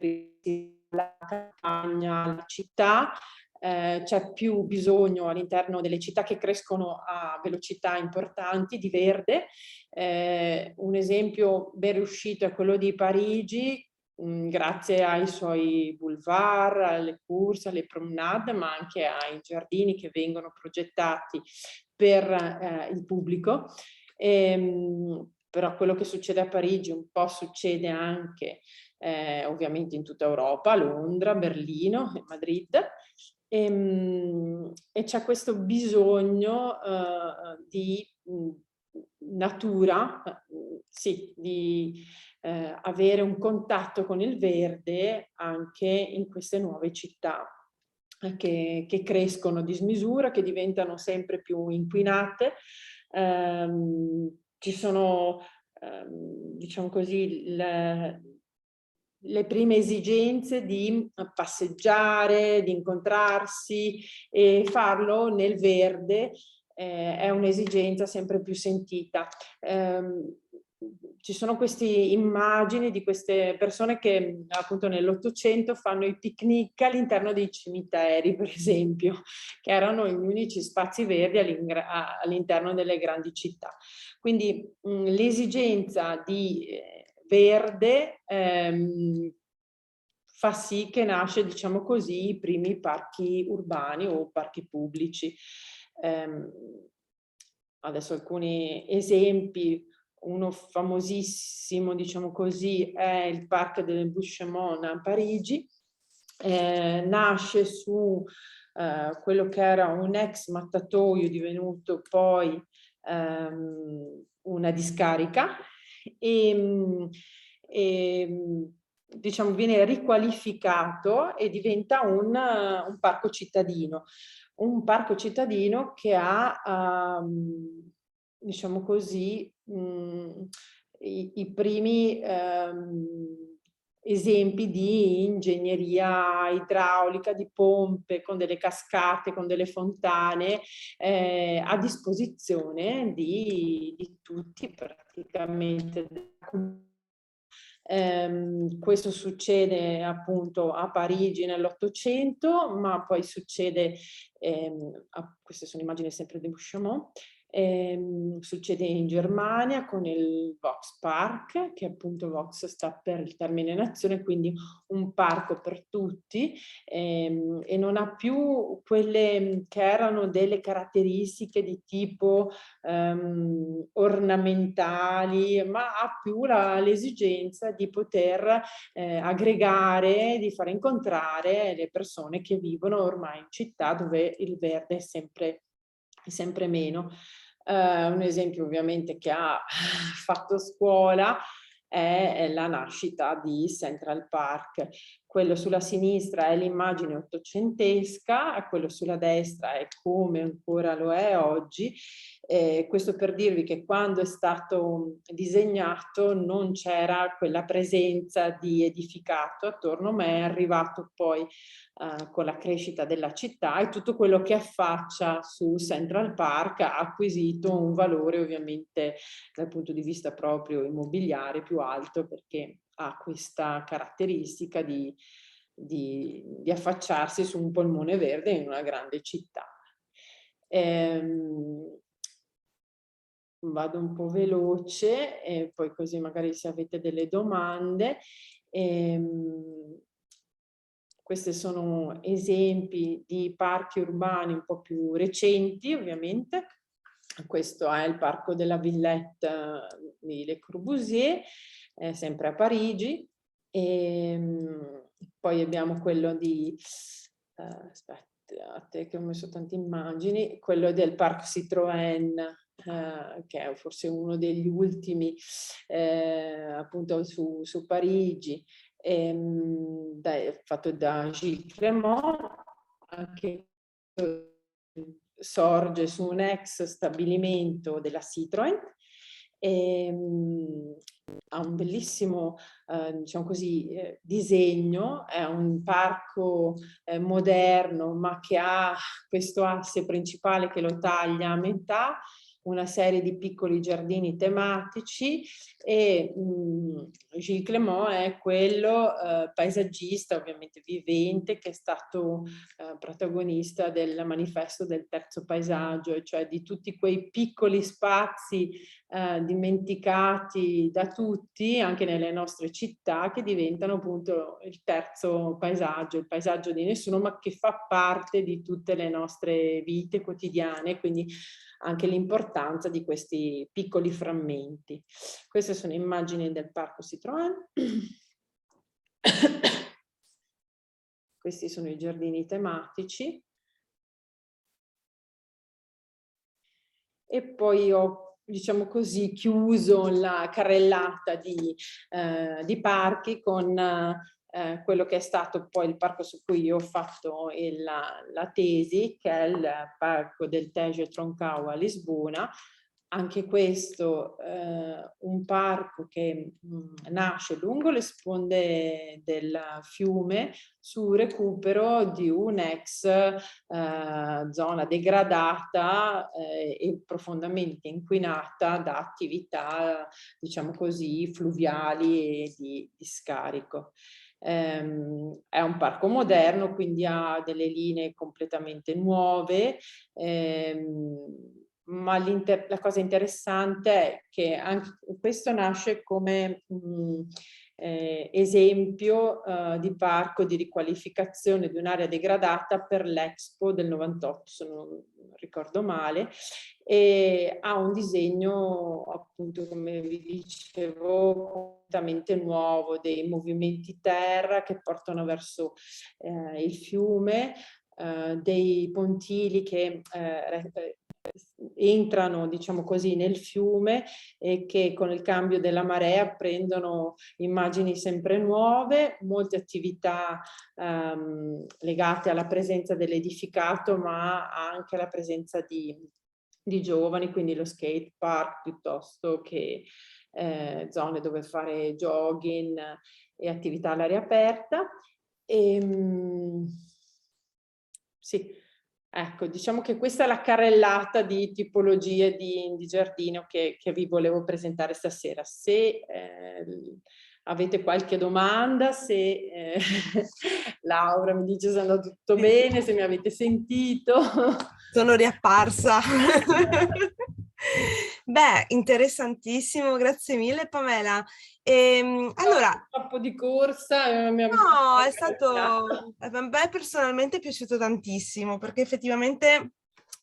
la campagna, la città, c'è più bisogno all'interno delle città che crescono a velocità importanti di verde. Un esempio ben riuscito è quello di Parigi, grazie ai suoi boulevard, alle corse, alle promenade, ma anche ai giardini che vengono progettati per il pubblico. Però quello che succede a Parigi un po' succede anche ovviamente in tutta Europa, Londra, Berlino e Madrid, e c'è questo bisogno di natura, sì, di avere un contatto con il verde anche in queste nuove città che crescono a dismisura, che diventano sempre più inquinate. Ci sono, diciamo così, le prime esigenze di passeggiare, di incontrarsi, e farlo nel verde è un'esigenza sempre più sentita. Ci sono queste immagini di queste persone che appunto nell'Ottocento fanno i picnic all'interno dei cimiteri, per esempio, che erano gli unici spazi verdi all'interno delle grandi città. Quindi l'esigenza di verde fa sì che nasce, diciamo così, i primi parchi urbani o parchi pubblici. Adesso alcuni esempi. Uno famosissimo, diciamo così, è il Parc de Buchemont a Parigi. Nasce su quello che era un ex mattatoio divenuto poi una discarica, e diciamo viene riqualificato e diventa un parco cittadino. Un parco cittadino che ha, diciamo così, i primi esempi di ingegneria idraulica, di pompe con delle cascate, con delle fontane a disposizione di tutti praticamente. Questo succede appunto a Parigi nell'Ottocento, ma poi succede, queste sono immagini sempre di Buchemont, succede in Germania con il Volkspark, che appunto Vox sta per il termine nazione, quindi un parco per tutti, e non ha più quelle che erano delle caratteristiche di tipo ornamentali, ma ha più l'esigenza di poter aggregare, di far incontrare le persone che vivono ormai in città dove il verde è sempre meno. Un esempio ovviamente che ha fatto scuola è la nascita di Central Park. quello sulla sinistra è l'immagine ottocentesca, e quello sulla destra è come ancora lo è oggi. Questo per dirvi che quando è stato disegnato non c'era quella presenza di edificato attorno, ma è arrivato poi con la crescita della città, e tutto quello che affaccia su Central Park ha acquisito un valore ovviamente dal punto di vista proprio immobiliare più alto, perché ha questa caratteristica di affacciarsi su un polmone verde in una grande città. Vado un po' veloce e poi così magari se avete delle domande. Questi sono esempi di parchi urbani un po' più recenti, ovviamente. Questo è il parco della Villette di Le Corbusier, sempre a Parigi. Poi abbiamo quello di... aspettate che ho messo tante immagini. Quello del Parc Citroën, che è forse uno degli ultimi, appunto su Parigi. Fatto da Gilles Clément, che sorge su un ex stabilimento della Citroën. Ha un bellissimo diciamo così, disegno, è un parco moderno, ma che ha questo asse principale che lo taglia a metà, una serie di piccoli giardini tematici, e Gilles Clément è quello paesaggista, ovviamente vivente, che è stato protagonista del manifesto del terzo paesaggio, cioè di tutti quei piccoli spazi dimenticati da tutti, anche nelle nostre città, che diventano appunto il terzo paesaggio, il paesaggio di nessuno, ma che fa parte di tutte le nostre vite quotidiane, quindi anche l'importanza di questi piccoli frammenti. Queste sono immagini del Parco Citroën. Questi sono i giardini tematici. E poi ho, diciamo così, chiuso la carrellata di parchi con quello che è stato poi il parco su cui io ho fatto la tesi, che è il parco del Tejo Troncao a Lisbona. Anche questo un parco che nasce lungo le sponde del fiume su recupero di un'ex zona degradata e profondamente inquinata da attività, diciamo così, fluviali e di scarico. È un parco moderno, quindi ha delle linee completamente nuove, ma la cosa interessante è che anche questo nasce come esempio di parco di riqualificazione di un'area degradata per l'Expo del 98, se non ricordo male, e ha un disegno, appunto, come vi dicevo, completamente nuovo, dei movimenti terra che portano verso il fiume, dei pontili che entrano, diciamo così, nel fiume e che con il cambio della marea prendono immagini sempre nuove, molte attività legate alla presenza dell'edificato, ma anche alla presenza di giovani, quindi lo skate park piuttosto che zone dove fare jogging e attività all'aria aperta. Sì. Ecco, diciamo che questa è la carrellata di tipologie di giardino che vi volevo presentare stasera. Se avete qualche domanda, se Laura mi dice se è andato tutto bene, se mi avete sentito. Sono riapparsa. Beh, interessantissimo, grazie mille Pamela. Allora, Troppo di corsa. no, è stato, a me personalmente è piaciuto tantissimo perché effettivamente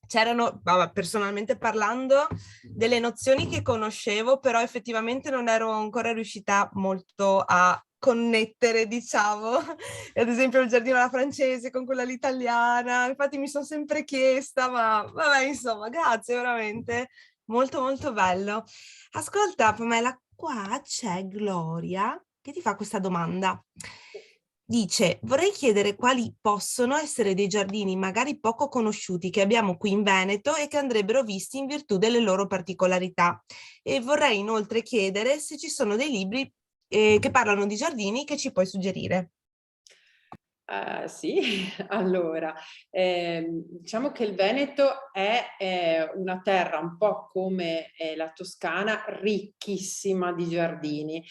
c'erano, personalmente parlando, delle nozioni che conoscevo, però effettivamente non ero ancora riuscita molto a connettere, diciamo, ad esempio il giardino alla francese con quella all'italiana, infatti mi sono sempre chiesta, ma vabbè, insomma, grazie veramente, molto molto bello. Ascolta Pamela, qua c'è Gloria che ti fa questa domanda. Dice, vorrei chiedere quali possono essere dei giardini magari poco conosciuti che abbiamo qui in Veneto e che andrebbero visti in virtù delle loro particolarità. E vorrei inoltre chiedere se ci sono dei libri che parlano di giardini che ci puoi suggerire. Sì, allora, diciamo che il Veneto è una terra un po' come la Toscana, ricchissima di giardini,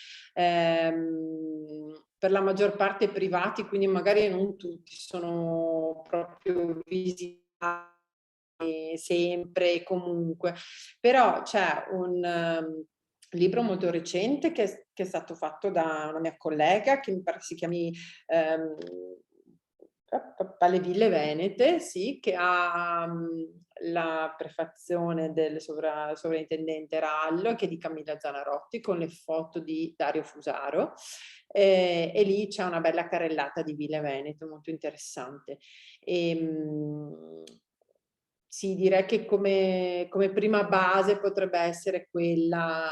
per la maggior parte privati, quindi magari non tutti sono proprio visitati sempre e comunque, però c'è un libro molto recente che è stato fatto da una mia collega che mi pare si chiami ehm, Le Ville Venete, sì, che ha la prefazione del sovrintendente Rallo, che è di Camilla Zanarotti, con le foto di Dario Fusaro, e lì c'è una bella carrellata di Ville Venete, molto interessante. Sì, direi che come prima base potrebbe essere quella,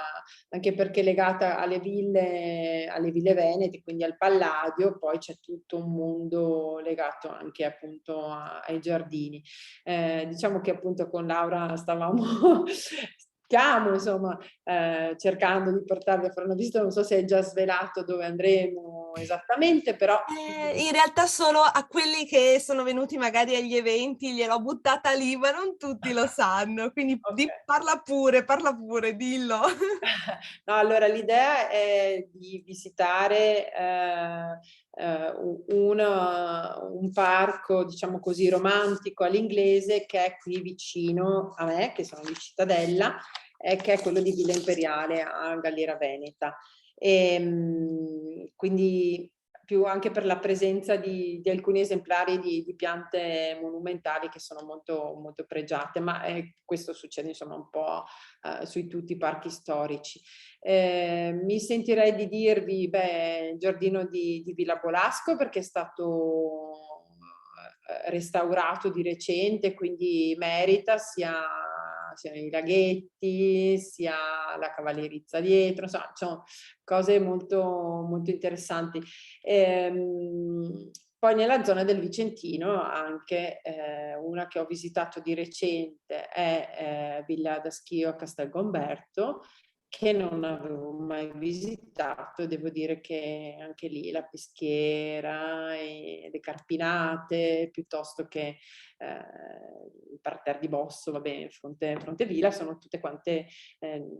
anche perché legata alle ville venete, quindi al Palladio, poi c'è tutto un mondo legato anche appunto ai giardini. Diciamo che appunto con Laura stiamo insomma cercando di portarvi a fare una visita, non so se hai già svelato dove andremo esattamente, però... In realtà solo a quelli che sono venuti magari agli eventi gliel'ho buttata lì, ma non tutti lo sanno, quindi Okay. parla pure, dillo. No, allora l'idea è di visitare un parco, diciamo così, romantico all'inglese che è qui vicino a me, che sono di Cittadella, che è quello di Villa Imperiale a Galliera Veneta. Quindi più anche per la presenza di alcuni esemplari di piante monumentali che sono molto, molto pregiate, ma questo succede insomma un po' sui tutti i parchi storici. Mi sentirei di dirvi, il giardino di Villa Bolasco perché è stato restaurato di recente, quindi merita sia i laghetti, sia la cavallerizza dietro, insomma, sono cose molto, molto interessanti. Poi nella zona del Vicentino anche una che ho visitato di recente è Villa da Schio a Castelgomberto, che non avevo mai visitato. Devo dire che anche lì la peschiera e le carpinate, piuttosto che il parterre di Bosso, va bene, Fronte Villa, sono tutte quante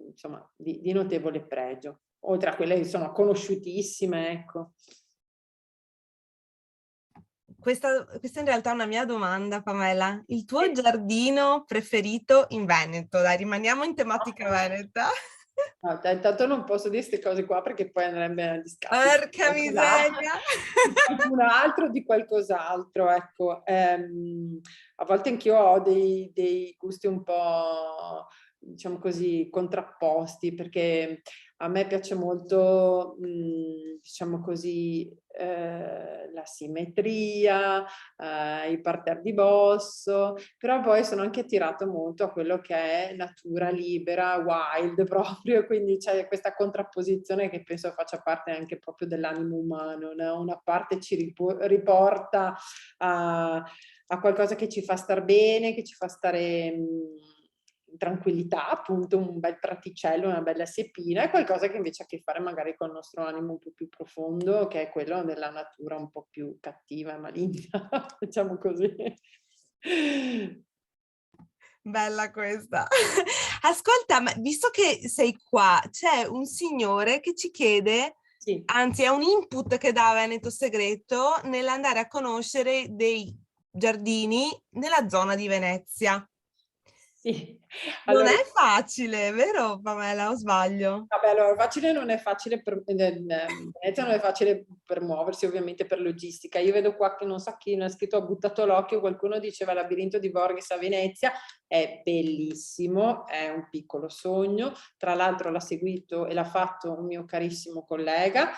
insomma di notevole pregio, oltre a quelle che sono conosciutissime, ecco. Questa in realtà è una mia domanda, Pamela. Il tuo giardino preferito in Veneto? Dai, rimaniamo in tematica veneta. No, intanto non posso dire queste cose qua perché poi andrebbe a discapito Porca miseria! di qualcun altro, di qualcos'altro, ecco. A volte anch'io ho dei gusti un po', diciamo così, contrapposti, perché a me piace molto, diciamo così, la simmetria, il parterre di Bosso, però poi sono anche attirato molto a quello che è natura libera, wild proprio, quindi c'è questa contrapposizione che penso faccia parte anche proprio dell'animo umano, no? Una parte ci riporta a qualcosa che ci fa star bene, che ci fa stare in tranquillità, appunto un bel praticello, una bella seppina, e qualcosa che invece ha a che fare magari con il nostro animo un po' più profondo, che è quello della natura un po' più cattiva e maligna, diciamo così. Bella questa. Ascolta, ma visto che sei qua, c'è un signore che ci chiede, Sì. anzi è un input che dà a Veneto Segreto nell'andare a conoscere dei giardini nella zona di Venezia. Sì, Non allora, è facile, vero Pamela, o sbaglio? vabbè, allora facile non è facile Venezia non è facile per muoversi, ovviamente per logistica. Io vedo qua che non so chi ne ha scritto, ha buttato l'occhio, qualcuno diceva Labirinto di Borges a Venezia, è bellissimo, è un piccolo sogno. Tra l'altro l'ha seguito e l'ha fatto un mio carissimo collega.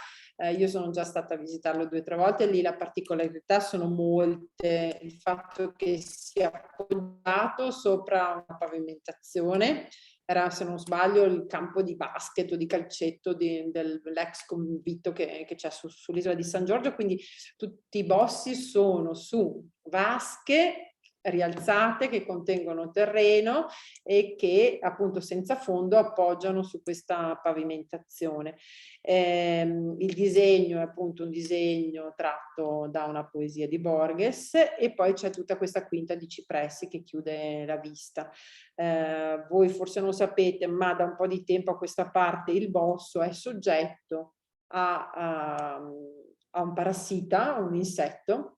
Io sono già stata a visitarlo 2 o 3 volte, lì la particolarità sono molte, il fatto che sia appoggiato sopra una pavimentazione, era, se non sbaglio, il campo di basket o di calcetto dell'ex convitto che c'è sull'isola di San Giorgio, quindi tutti i bossi sono su vasche rialzate che contengono terreno e che appunto senza fondo appoggiano su questa pavimentazione. Il disegno è appunto un disegno tratto da una poesia di Borges e poi c'è tutta questa quinta di cipressi che chiude la vista. Voi forse non sapete, ma da un po' di tempo a questa parte il bosso è soggetto a un parassita, un insetto,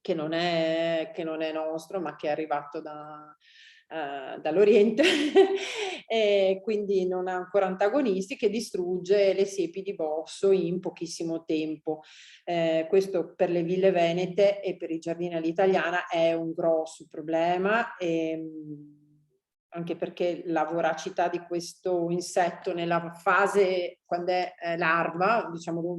che non è nostro, ma che è arrivato dall'Oriente e quindi non ha ancora antagonisti, che distrugge le siepi di bosso in pochissimo tempo. Questo per le ville venete e per i giardini all'italiana è un grosso problema, anche perché la voracità di questo insetto nella fase, quando è larva, diciamo,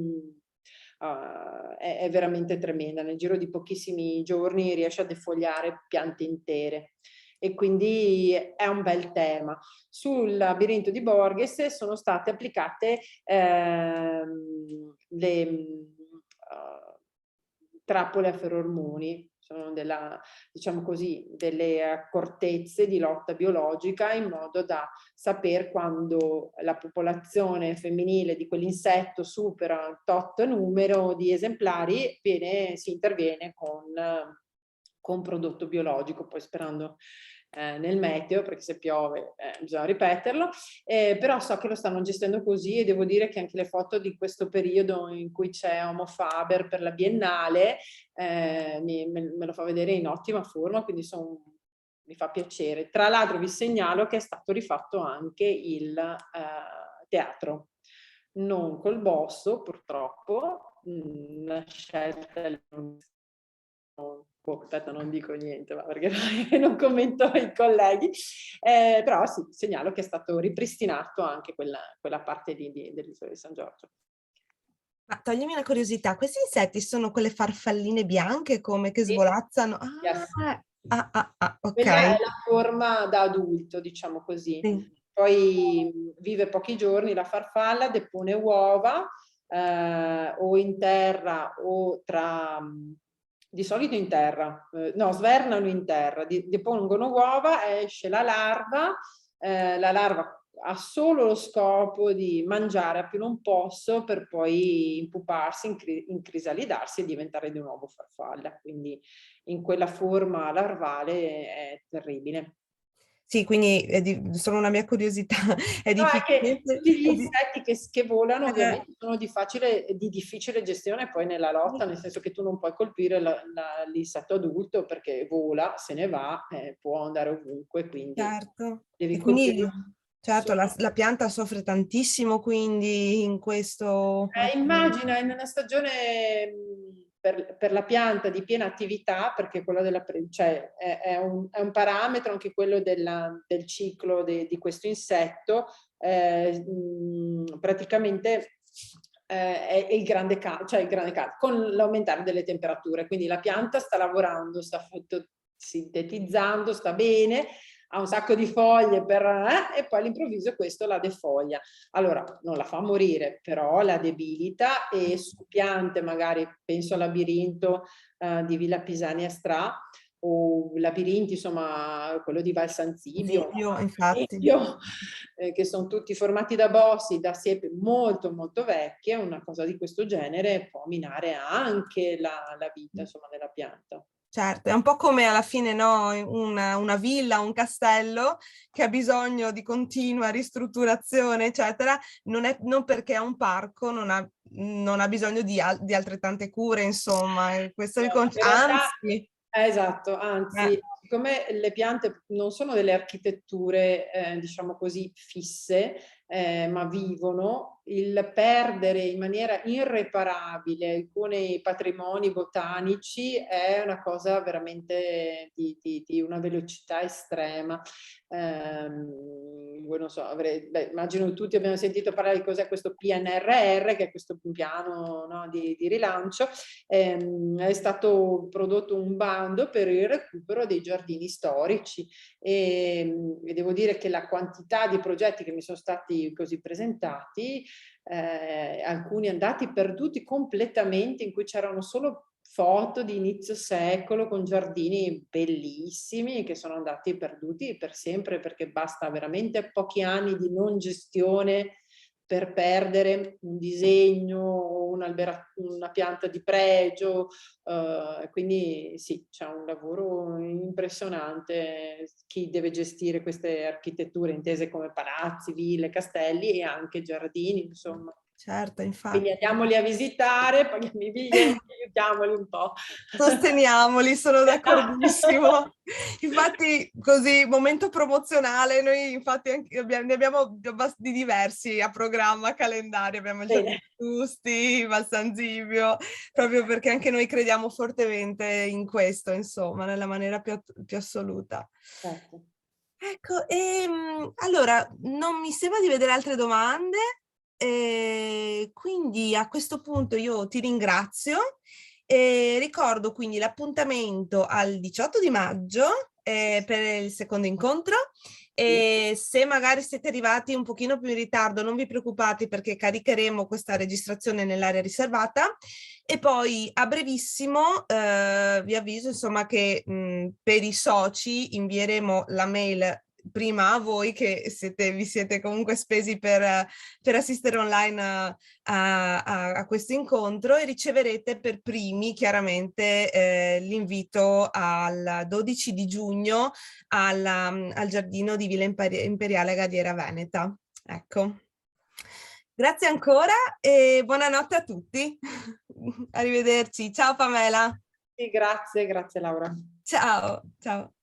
è veramente tremenda. Nel giro di pochissimi giorni riesce a defogliare piante intere e quindi è un bel tema. Sul labirinto di Borges sono state applicate le trappole a ferormoni, sono diciamo così, delle accortezze di lotta biologica in modo da saper quando la popolazione femminile di quell'insetto supera un tot numero di esemplari, si interviene con prodotto biologico, poi sperando nel meteo, perché se piove bisogna ripeterlo, però so che lo stanno gestendo così e devo dire che anche le foto di questo periodo in cui c'è Homo Faber per la Biennale me lo fa vedere in ottima forma, quindi mi fa piacere. Tra l'altro vi segnalo che è stato rifatto anche il teatro, non col bosso purtroppo, una scelta. Aspetta, non dico niente, ma perché non commento i colleghi, però sì, segnalo che è stato ripristinato anche quella parte dell'isola di San Giorgio. Ma toglimi una curiosità, questi insetti sono quelle farfalline bianche come che Sì. svolazzano? Yes. Ok. Quella è la forma da adulto, diciamo così. Sì. Poi vive pochi giorni la farfalla, depone uova o in terra o di solito in terra, no, svernano in terra, depongono uova, esce la larva ha solo lo scopo di mangiare a più non posso per poi impuparsi, incrisalidarsi e diventare di nuovo farfalla. Quindi in quella forma larvale è terribile. Sì, quindi solo una mia curiosità. È No, è che difficile. tutti gli insetti che volano ovviamente sono di difficile gestione poi nella lotta, nel senso che tu non puoi colpire l'insetto adulto perché vola, se ne va, può andare ovunque, quindi Certo. devi E quindi, colpirlo. certo, la pianta soffre tantissimo quindi in questo... Immagina in una stagione per la pianta di piena attività, perché quello cioè è un parametro anche quello del ciclo di questo insetto, praticamente è il grande caldo, con l'aumentare delle temperature, quindi la pianta sta lavorando, sta sintetizzando, sta bene, ha un sacco di foglie e poi all'improvviso questo la defoglia. Allora, non la fa morire, però la debilita e su piante, magari penso al labirinto di Villa Pisani a Stra, o labirinti, insomma, quello di Val San Zibio, infatti. che sono tutti formati da bossi, da siepi molto molto vecchie, una cosa di questo genere può minare anche la vita, insomma, della pianta. Certo, è un po' come alla fine, no, una villa, un castello che ha bisogno di continua ristrutturazione, eccetera, non perché è un parco, non ha bisogno di altrettante cure, insomma. Questo anzi... Esatto, anzi, siccome le piante non sono delle architetture, diciamo così, fisse, ma vivono, il perdere in maniera irreparabile alcuni patrimoni botanici è una cosa veramente di una velocità estrema. Voi non so, immagino tutti abbiamo sentito parlare di cos'è questo PNRR, che è questo piano, no, di rilancio. È stato prodotto un bando per il recupero dei giardini storici e devo dire che la quantità di progetti che mi sono stati così presentati, alcuni andati perduti completamente, in cui c'erano solo foto di inizio secolo con giardini bellissimi che sono andati perduti per sempre, perché basta veramente pochi anni di non gestione per perdere un disegno, una pianta di pregio, quindi sì, c'è un lavoro impressionante chi deve gestire queste architetture intese come palazzi, ville, castelli e anche giardini, insomma. Certo, infatti. Quindi andiamoli a visitare, paghiamo i biglietti, aiutiamoli un po'. Sosteniamoli, sono d'accordissimo. Infatti, così, momento promozionale, noi infatti ne abbiamo di diversi a programma, a calendario, abbiamo il Giardino Giusti, Val San Zibio, proprio perché anche noi crediamo fortemente in questo, insomma, nella maniera più assoluta. Certo. Ecco, allora, non mi sembra di vedere altre domande. Quindi a questo punto io ti ringrazio e ricordo quindi l'appuntamento al 18 di maggio per il secondo incontro. E se magari siete arrivati un pochino più in ritardo, non vi preoccupate perché caricheremo questa registrazione nell'area riservata e poi a brevissimo vi avviso insomma che per i soci invieremo la mail prima a voi che vi siete comunque spesi per assistere online a questo incontro e riceverete per primi chiaramente l'invito al 12 di giugno al giardino di Villa Imperiale Gadiera Veneta. Ecco. Grazie ancora e buonanotte a tutti. Arrivederci. Ciao Pamela. Sì, grazie Laura. Ciao, ciao.